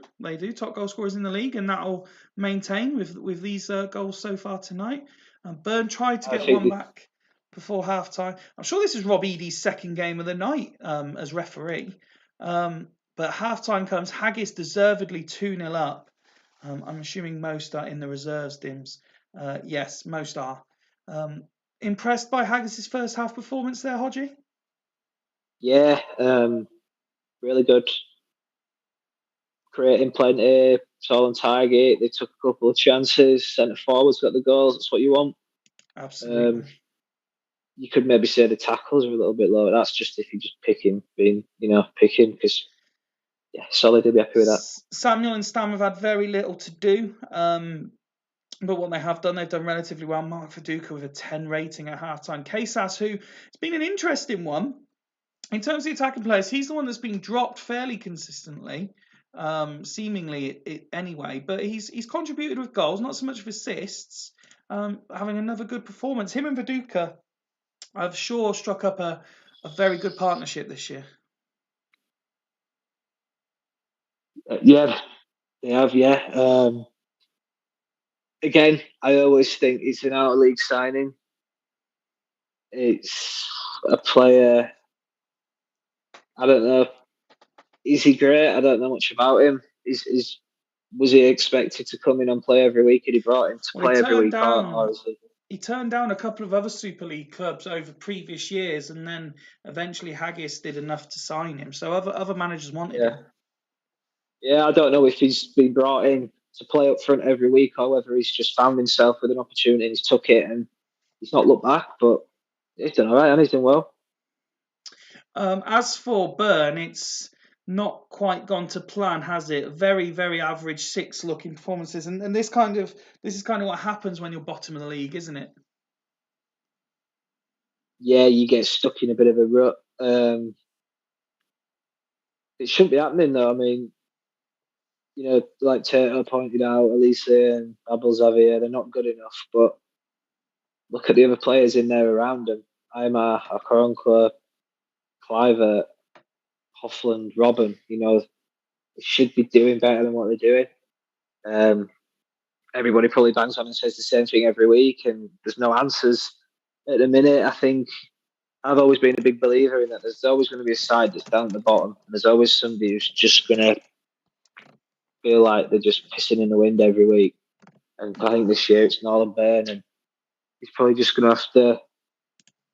Top goal scorers in the league, and that'll maintain with these goals so far tonight. Burn tried to get one back before half time. I'm sure this is Rob Eady's second game of the night as referee. But half time comes, Haggis deservedly 2-0 up. I'm assuming most are in the reserves, Dims. Yes, most are. Impressed by Haggis's first half performance there, Hodgie? Yeah, really good. Creating plenty, tall on target. They took a couple of chances. Centre forwards got the goals. That's what you want. Absolutely. You could maybe say the tackles are a little bit low. That's just if you're just picking because Solid will be happy with that. Samuel and Stam have had very little to do. But what they've done relatively well. Mark Viduka with a 10 rating at halftime. Kesas, who it's been an interesting one. In terms of the attacking players, he's the one that's been dropped fairly consistently, seemingly anyway. But he's contributed with goals, not so much with assists. Having another good performance. Him and Viduka have sure struck up a very good partnership this year. Yeah, they have. Yeah. Again, I always think it's an out of league signing. It's a player. I don't know. Is he great? I don't know much about him. Was he expected to come in and play every week? Had he brought him to play every week, or is he? He turned down a couple of other Super League clubs over previous years, and then eventually Haggis did enough to sign him. So other managers wanted him. Yeah, I don't know if he's been brought in to play up front every week or whether he's just found himself with an opportunity and he's took it and he's not looked back. But he's done all right and he's done well. As for Burn, it's not quite gone to plan, has it? Very, very average 6 looking performances, and this is kind of what happens when you're bottom of the league, isn't it? Yeah, you get stuck in a bit of a rut. It shouldn't be happening though. I mean, like Tato pointed out, Elise and Abel Xavier, they're not good enough. But look at the other players in there around them. Aymar, Akaronko, Cliver, Hoffland, Robin. They should be doing better than what they're doing. Everybody probably bangs on and says the same thing every week, and there's no answers at the minute. I think I've always been a big believer in that there's always going to be a side that's down at the bottom, and there's always somebody who's just going to feel like they're just pissing in the wind every week. And I think this year it's Northern Burn, and he's probably just going to have to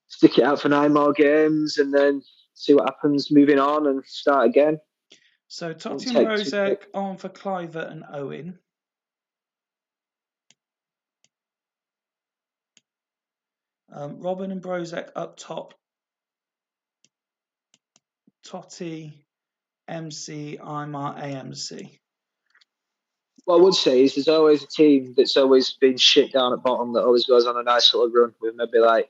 stick it out for 9 more games and then see what happens moving on and start again. So Totti and Brozek on for Cliver and Owen. Robin and Brozek up top. Totti MC, I'm our AMC. What I would say is there's always a team that's always been shit down at bottom that always goes on a nice little run with maybe like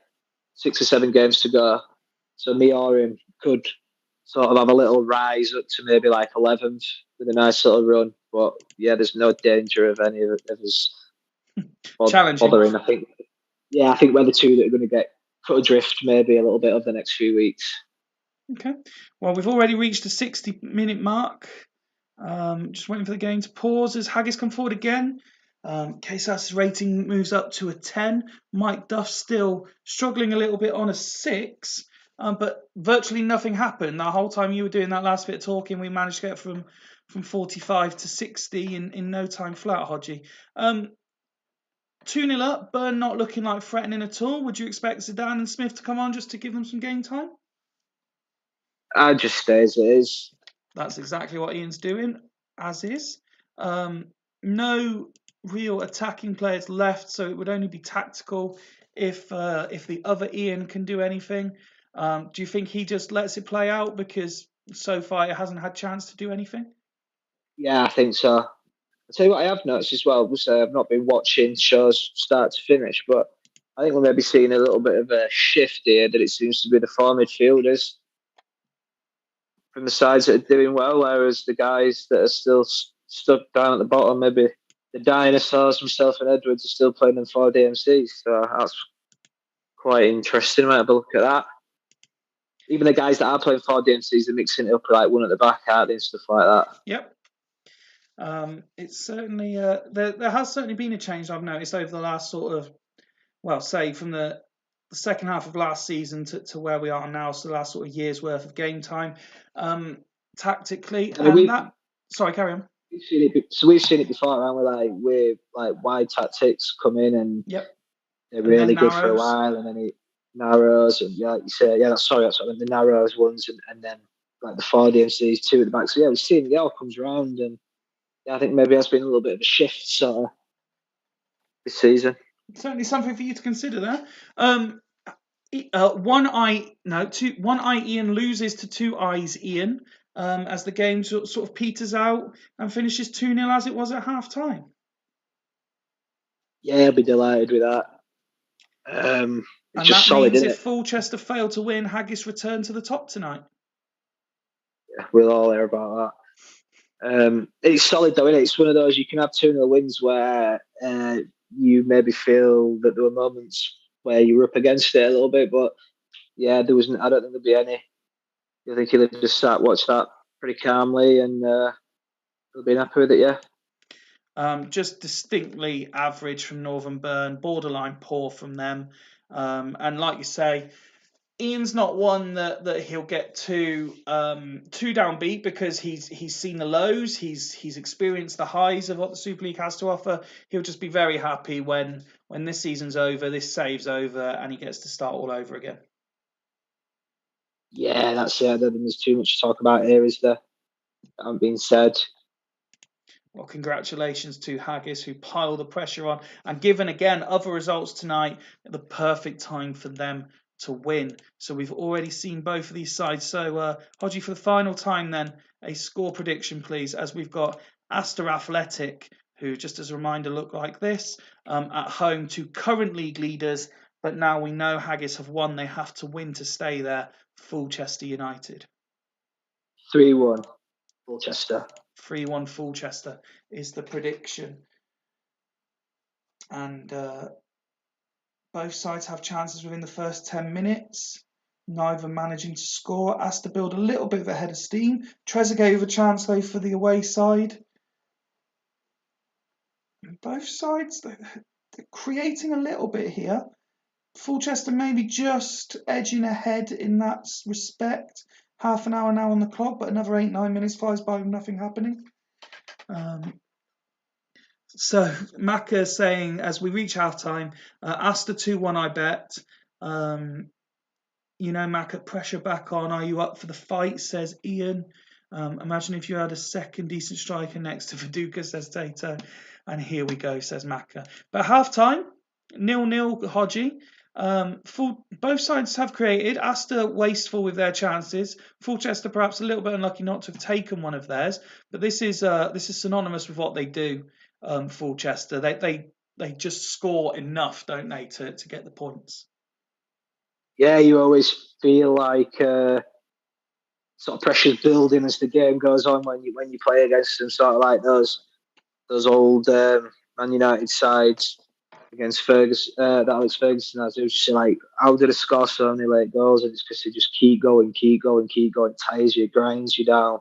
6 or 7 games to go. So me or him could sort of have a little rise up to maybe like 11th with a nice little run. But yeah, there's no danger of any of us Challenging. bothering. I think we're the two that are going to get cut adrift maybe a little bit over the next few weeks. Okay. Well, we've already reached the 60-minute mark. Just waiting for the game to pause as Haggis come forward again. KSAS's rating moves up to a 10. Mike Duff still struggling a little bit on a 6. But virtually nothing happened. The whole time you were doing that last bit of talking, we managed to get from 45 to 60 in no time flat, Hodgie. 2-0 up, Burn not looking like threatening at all. Would you expect Zidane and Smith to come on just to give them some game time? I'd just stay as it is. That's exactly what Ian's doing, as is. No real attacking players left, so it would only be tactical if the other Ian can do anything. Do you think he just lets it play out because so far it hasn't had chance to do anything? Yeah, I think so. I'll tell you what I have noticed as well. Obviously, I've not been watching shows start to finish, but I think we're maybe seeing a little bit of a shift here that it seems to be the four midfielders from the sides that are doing well, whereas the guys that are still stuck down at the bottom, maybe the dinosaurs, himself and Edwards, are still playing them for DMCs. So that's quite interesting. I might have a look at that. Even the guys that are playing for DMCs are mixing it up like one at the back, aren't they, and stuff like that. Yep. It's certainly there has certainly been a change I've noticed over the last sort of, well, say from the second half of last season to where we are now, so the last sort of year's worth of game time, tactically. Sorry, carry on. We've seen it before, around with wide tactics come in and yep. they're really good for a while, and then it narrows, and like you say, that's what I mean, the narrows ones, and then like the four DMCs, two at the back. So yeah, we've seen it all comes around, and I think maybe that's been a little bit of a shift sort of this season. Certainly something for you to consider there. One eye Ian loses to two eyes Ian as the game sort of peters out and finishes 2-0 as it was at half time. Yeah, I'll be delighted with that. It's just that solid, means isn't if Fulchester fail to win, Haggis return to the top tonight. Yeah, we'll all hear about that. It's solid though, isn't it? It's one of those you can have 2-0 wins where you maybe feel that there were moments where you were up against it a little bit, but yeah, there wasn't. I don't think there'd be any. I think he'll just watch that pretty calmly, and he'll be happy with it. Yeah. Just distinctly average from Northern Burn, borderline poor from them, and like you say, Ian's not one that he'll get too downbeat because he's seen the lows, he's experienced the highs of what the Super League has to offer. He'll just be very happy when this season's over, this save's over, and he gets to start all over again. Yeah, that's it. I don't think there's too much to talk about here, is there? That haven't been said. Well, congratulations to Haggis, who piled the pressure on, and given again other results tonight, the perfect time for them to win. So we've already seen both of these sides. So, Hodgie, for the final time then, a score prediction, please, as we've got Astor Athletic, who, just as a reminder, look like this, at home to current league leaders, but now we know Haggis have won. They have to win to stay there. Fulchester United. 3-1, Fulchester. 3-1 Fulchester is the prediction. And both sides have chances within the first 10 minutes, neither managing to score. Astor build a little bit of a head of steam. Trezeguet with a chance though for the away side. Both sides they're creating a little bit here. Fulchester maybe just edging ahead in that respect. Half an hour now on the clock, but another 8-9 minutes flies by with nothing happening. So Macca saying as we reach half time, Astor 2-1 I bet. Macca, pressure back on. Are you up for the fight? Says Ian. Imagine if you had a second decent striker next to Viduka, says Tato. And here we go, says Macca. But half time, 0-0 Hodgie. Both sides have created. Asta wasteful with their chances. Fulchester perhaps a little bit unlucky not to have taken one of theirs. But this is synonymous with what they do. Fulchester, they just score enough, don't they, to get the points. Yeah, you always feel like sort of pressure's building as the game goes on when you play against them, sort of like those old Man United sides against Ferguson, that Alex Ferguson has. It was just like, how did they score so many late goals? And it's because they just keep going, tires you, grinds you down.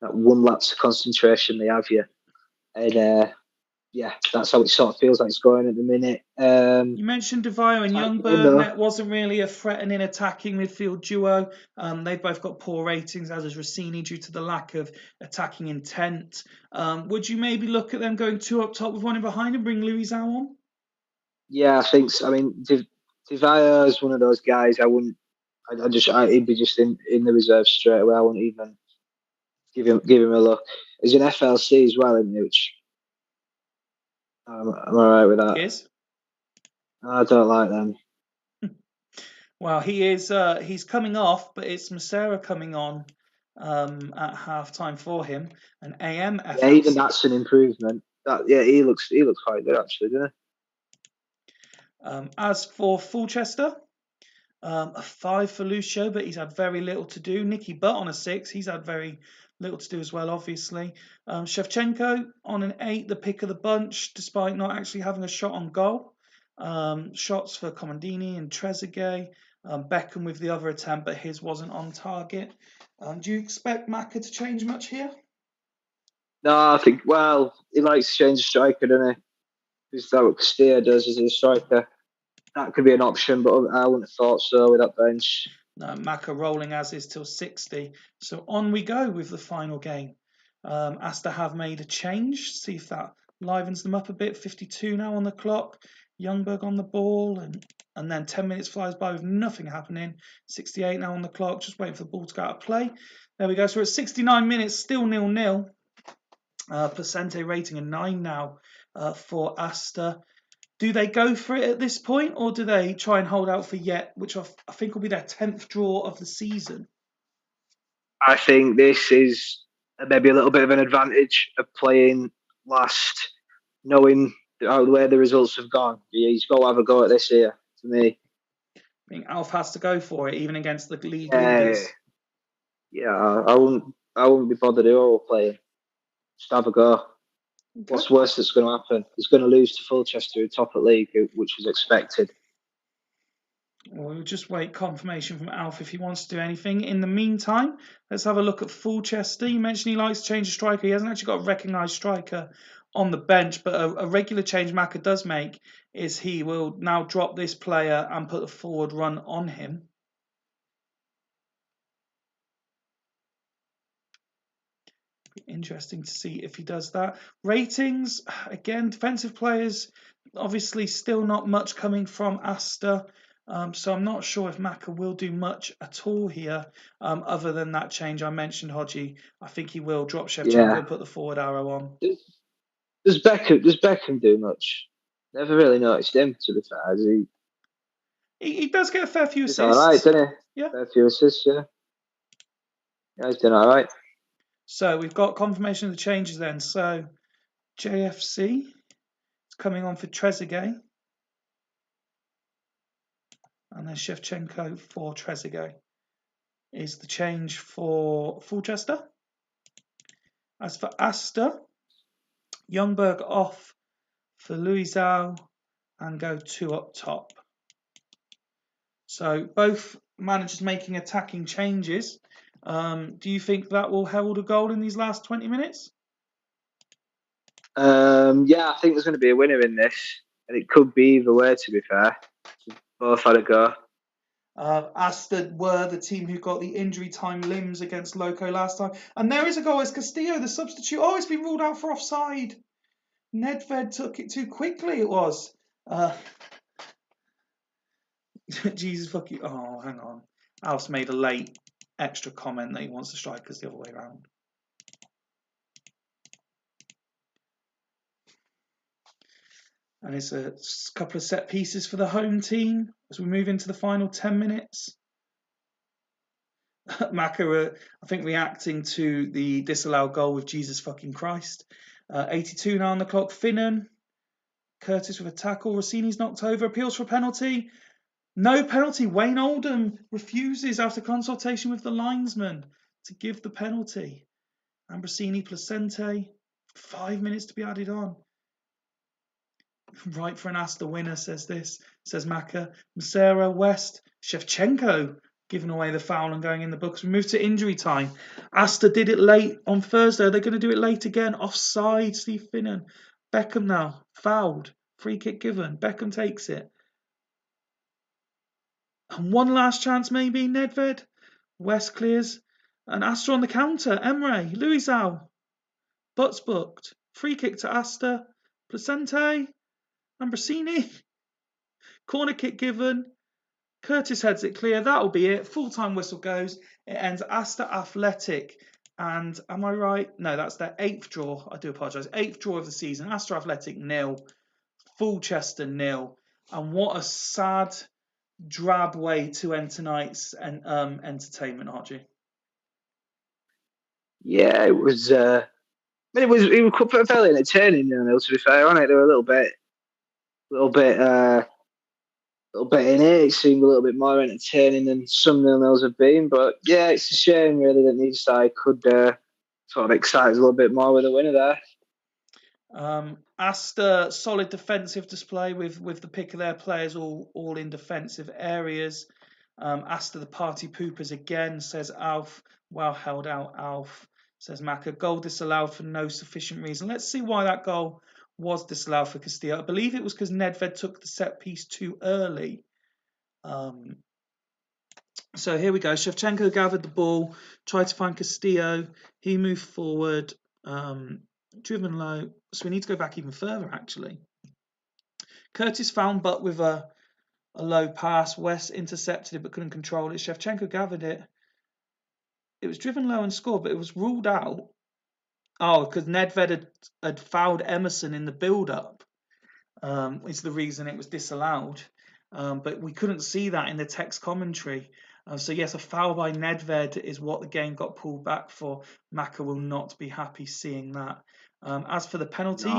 That one lapse of concentration they have you, and yeah, that's how it sort of feels like it's going at the minute. You mentioned Devio and Youngberg. That wasn't really a threatening attacking midfield duo. They've both got poor ratings, as is Rossini, due to the lack of attacking intent. Would you maybe look at them going two up top with one in behind and bring Louis Zhao on? Yeah, I think so. I mean, Devio is one of those guys I wouldn't. He'd be just in the reserve straight away. I wouldn't even give him a look. He's an FLC as well, isn't he? Which I'm all right with that. He is. I don't like them. Well, he is. He's coming off, but it's Masera coming on at half-time for him. An AM FLC. Yeah, even that's an improvement. He looks quite good actually, doesn't he? As for Fulchester, a 5 for Lucio, but he's had very little to do. Nicky Butt on a 6, he's had very little to do as well, obviously. Shevchenko on an 8, the pick of the bunch, despite not actually having a shot on goal. Shots for Comandini and Trezeguet. Beckham with the other attempt, but his wasn't on target. Do you expect Maka to change much here? No, I think, well, he likes to change the striker, doesn't he? Is that what Castillo does as a striker? That could be an option, but I wouldn't have thought so with that bench. No, Maka rolling as is till 60. So on we go with the final game. Asta have made a change. See if that livens them up a bit. 52 now on the clock. Youngberg on the ball, and then 10 minutes flies by with nothing happening. 68 now on the clock, just waiting for the ball to go out of play. There we go. So we're at 69 minutes, still 0-0. Percente rating a 9 now for Asta. Do they go for it at this point, or do they try and hold out for Yet, which I think will be their 10th draw of the season? I think this is maybe a little bit of an advantage of playing last, knowing where the results have gone. He's got to have a go at this here, to me. I think Alf has to go for it, even against the league leaders. Yeah, I wouldn't be bothered at all playing. Just have a go. Okay. What's worse that's going to happen? He's going to lose to Fulchester, top of league, which was expected. We'll just wait confirmation from Alf if he wants to do anything. In the meantime, let's have a look at Fulchester. You mentioned he likes to change a striker. He hasn't actually got a recognised striker on the bench, but a regular change Maka does make is he will now drop this player and put a forward run on him. Interesting to see if he does that. Ratings, again, defensive players, obviously still not much coming from Asta. So I'm not sure if Maka will do much at all here, other than that change I mentioned, Hodgie. I think he will drop Shevchenko and put the forward arrow on. Does Beckham do much? Never really noticed him, to be fair. He does get a fair few assists. All right, doesn't he? Yeah. Fair few assists, yeah. Yeah, he's doing all right. So we've got confirmation of the changes then. So JFC is coming on for Trezeguet. And then Shevchenko for Trezeguet is the change for Fulchester. As for Asta, Youngberg off for Louis Zhao and go 2 up top. So both managers making attacking changes. Do you think that will herald a goal in these last 20 minutes? Yeah, I think there's going to be a winner in this. And it could be either way, to be fair. Both had a go. Asta were the team who got the injury time limbs against Loco last time. And there is a goal. It's Castillo, the substitute. Oh, it's been ruled out for offside. Nedved took it too quickly, it was. Jesus fucking... Oh, hang on. Alf's made a late extra comment that he wants the strikers the other way around. And it's a couple of set pieces for the home team as we move into the final 10 minutes. Maka, I think, reacting to the disallowed goal with Jesus fucking Christ. 82 now on the clock. Finnan. Curtis with a tackle. Rossini's knocked over. Appeals for a penalty. No penalty. Wayne Oldham refuses after consultation with the linesman to give the penalty. Ambrosini Placente. 5 minutes to be added on. Right for an Asta winner, says Maka. Masera, West, Shevchenko giving away the foul and going in the books. We move to injury time. Asta did it late on Thursday. They're going to do it late again. Offside, Steve Finnan. Beckham now, fouled. Free kick given. Beckham takes it. And one last chance maybe, Nedved. West clears. And Asta on the counter. Emre, Luisao. Butts booked. Free kick to Asta. Placente. Ambrosini. Corner kick given. Curtis heads it clear. That'll be it. Full-time whistle goes. It ends Asta Athletic. And am I right? No, that's their 8th draw. I do apologise. 8th draw of the season. Asta Athletic 0. Fulchester 0. And what a sad, drab way to end tonight's entertainment, Archie. Yeah, it was. It was fairly entertaining. To be fair, on it, they were a little bit in it. It seemed a little bit more entertaining than some nil-nils have been. But yeah, it's a shame really that neither side could sort of excite us a little bit more with a winner there. Asta, solid defensive display with the pick of their players all in defensive areas. Asta the party poopers again, says Alf. Well held out, Alf, says Maka. Goal disallowed for no sufficient reason. Let's see why that goal was disallowed for Castillo. I believe it was because Nedved took the set piece too early. So here we go. Shevchenko gathered the ball, tried to find Castillo. He moved forward, driven low. So we need to go back even further, actually. Curtis found Butt with a low pass. West intercepted it but couldn't control it. Shevchenko gathered it. It was driven low and scored, but it was ruled out. Oh, because Nedved had fouled Emerson in the build-up. Is the reason it was disallowed. But we couldn't see that in the text commentary. So yes, a foul by Nedved is what the game got pulled back for. Maka will not be happy seeing that. As for the penalty,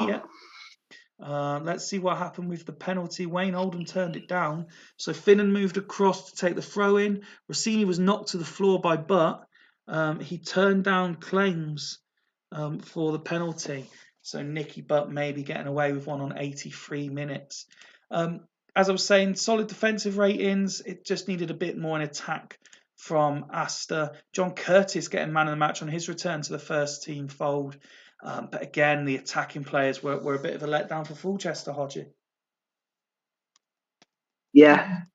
let's see what happened with the penalty. Wayne Oldham turned it down. So Finnan moved across to take the throw in. Rossini was knocked to the floor by Butt. He turned down claims for the penalty. So Nicky Butt may be getting away with one on 83 minutes. As I was saying, solid defensive ratings. It just needed a bit more in attack from Asta. John Curtis getting man of the match on his return to the first team fold. But again, the attacking players were a bit of a letdown for Fulchester, Hodgie. Yeah, a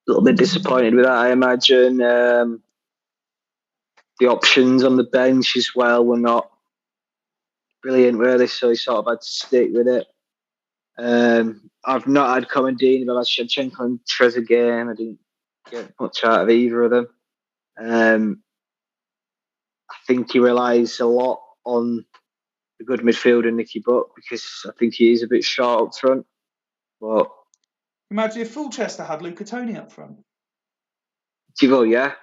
little bit disappointed with that, I imagine. The options on the bench as well were not brilliant, really, so he sort of had to stick with it. I've not had Comandini, but I've had Shevchenko and Trezeguet. I didn't get much out of either of them. I think he relies a lot on the good midfielder Nicky Butt because I think he is a bit short up front. But imagine if Fulchester had Luca Toni up front. Yeah.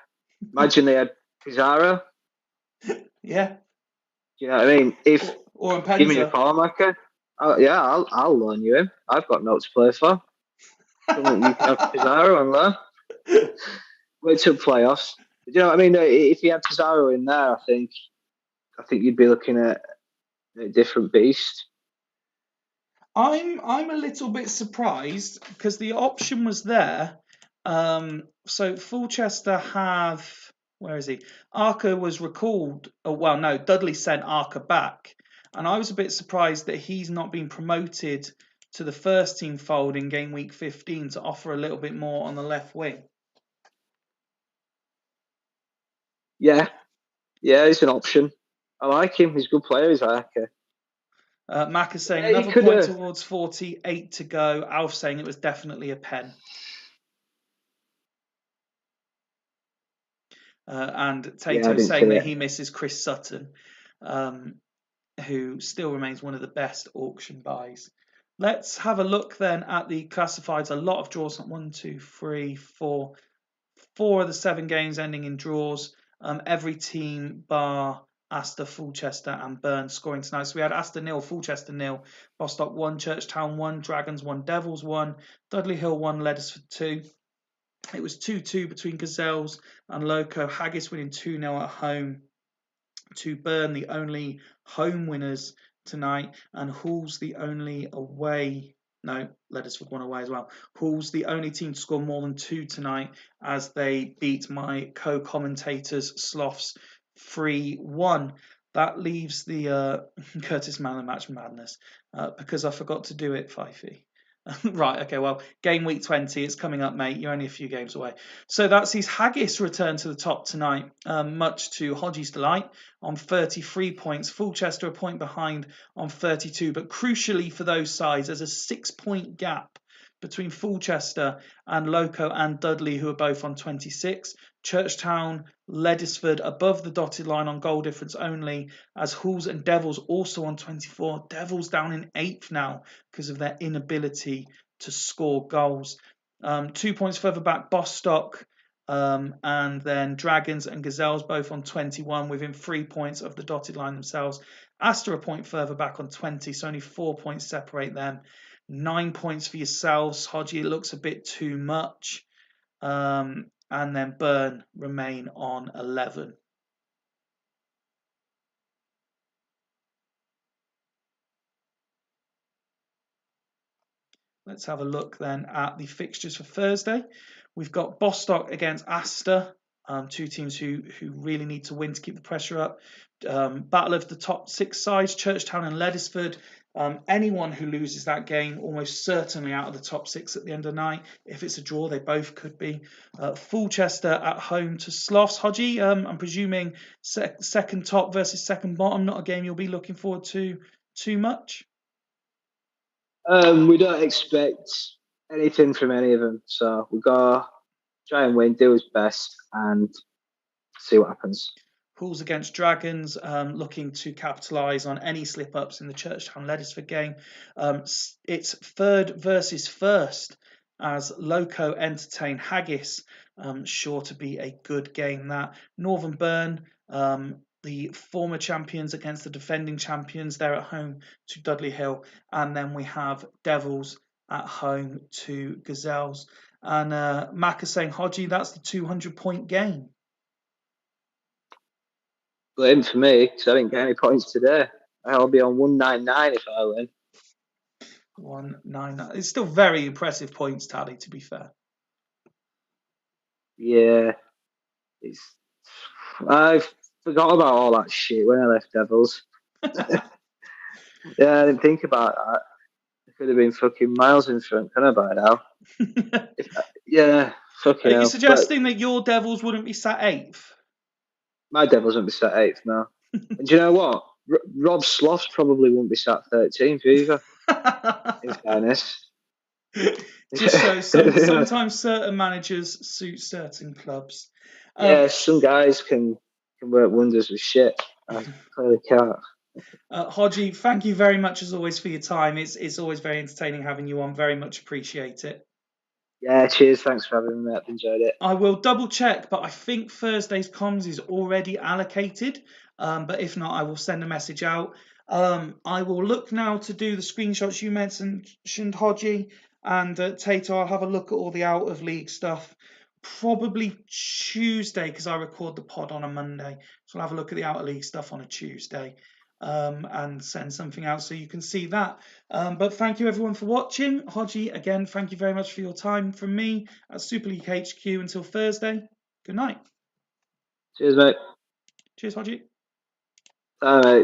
Imagine they had Pizarro. Yeah. You know what I mean? If or give me a call, Maka. I'll loan you him. I've got no to play for. You can have Pizarro on there. Wait till playoffs. You know what I mean? If you had Pizarro in there, I think you'd be looking at a different beast. I'm a little bit surprised because the option was there. So Fulchester have, where is he? Arca was recalled. Oh, well, no, Dudley sent Arca back, and I was a bit surprised that he's not been promoted to the first team fold in game week 15 to offer a little bit more on the left wing. Yeah, it's an option. I like him. He's a good player, is Arca. Mac is saying another point towards 48 to go. Alf saying it was definitely a pen. And Tato saying that he misses Chris Sutton, who still remains one of the best auction buys. let's have a look then at the classifieds. A lot of draws. 1, 2, 3, 4. 4 of the 7 games ending in draws. Every team bar Astor, Fulchester, and Burn scoring tonight. So we had Astor 0, Fulchester 0, Bostock 1, Churchtown 1, Dragons 1, Devils 1, Dudley Hill 1, Leddersford 2. It was 2-2 between Gazelles and Loco. Haggis winning 2-0 at home to Burn, the only home winners tonight, and Hull's the only away. No, Leddersford won away as well. Hull's the only team to score more than 2 tonight, as they beat my co-commentators Sloths 3-1. That leaves the Curtis Man of the Match madness, because I forgot to do it, Fifey. Right, okay, well, game week 20, it's coming up, mate. You're only a few games away. So that sees Haggis return to the top tonight, much to Hodgie's delight, on 33 points. Fulchester a point behind on 32, but crucially for those sides, there's a 6-point gap between Fulchester and Loco and Dudley, who are both on 26. Churchtown, Leddersford above the dotted line on goal difference only, as Hulls and Devils also on 24. Devils down in 8th now because of their inability to score goals. 2 points further back, Bostock, and then Dragons and Gazelles both on 21, within 3 points of the dotted line themselves. Astor a point further back on 20, so only 4 points separate them. 9 points for yourselves. Hodgie, it looks a bit too much. And then Burn remain on 11. Let's have a look then at the fixtures for Thursday. We've got Bostock against Astor, 2 teams who really need to win to keep the pressure up. Battle of the top 6 sides, Churchtown and Leddersford. Anyone who loses that game almost certainly out of the top 6 at the end of the night. If it's a draw, they both could be. Fulchester at home to Sloths. Hodgie, I'm presuming second top versus second bottom, not a game you'll be looking forward to too much. We don't expect anything from any of them, so we've got to try and win, do his best, and see what happens. Pools against Dragons, looking to capitalise on any slip-ups in the Churchtown Leddersford game. It's third versus first, as Loco entertain Haggis. Sure to be a good game, that. Northern Burn, the former champions against the defending champions. They're at home to Dudley Hill. And then we have Devils at home to Gazelles. And Mac is saying, Hodgie, that's the 200-point game. Blame for me, because I didn't get any points today. I'll be on 199 if I win. 199. It's still very impressive points tally, to be fair. Yeah. I forgot about all that shit when I left Devils. Yeah, I didn't think about that. I could have been fucking miles in front, can I, by now? Yeah, fucking Are hell. you suggesting that your Devils wouldn't be sat 8th? My Devils wouldn't be sat 8th, no. And do you know what? Rob Sloss probably wouldn't be sat 13th either, in fairness. Just shows sometimes certain managers suit certain clubs. Yeah, some guys can work wonders with shit. I clearly can't. Hodgie, thank you very much as always for your time. It's always very entertaining having you on. Very much appreciate it. Yeah, cheers. Thanks for having me. I've enjoyed it. I will double check, but I think Thursday's comms is already allocated. But if not, I will send a message out. I will look now to do the screenshots you mentioned, Hodgie, and Tato. I'll have a look at all the out of league stuff. Probably Tuesday, because I record the pod on a Monday. So I'll have a look at the out of league stuff on a Tuesday. And send something out so you can see that. But thank you everyone for watching. Hodgie, again, thank you very much for your time. From me at Super League HQ until Thursday. Good night. Cheers, mate. Cheers, Hodgie. Bye, mate.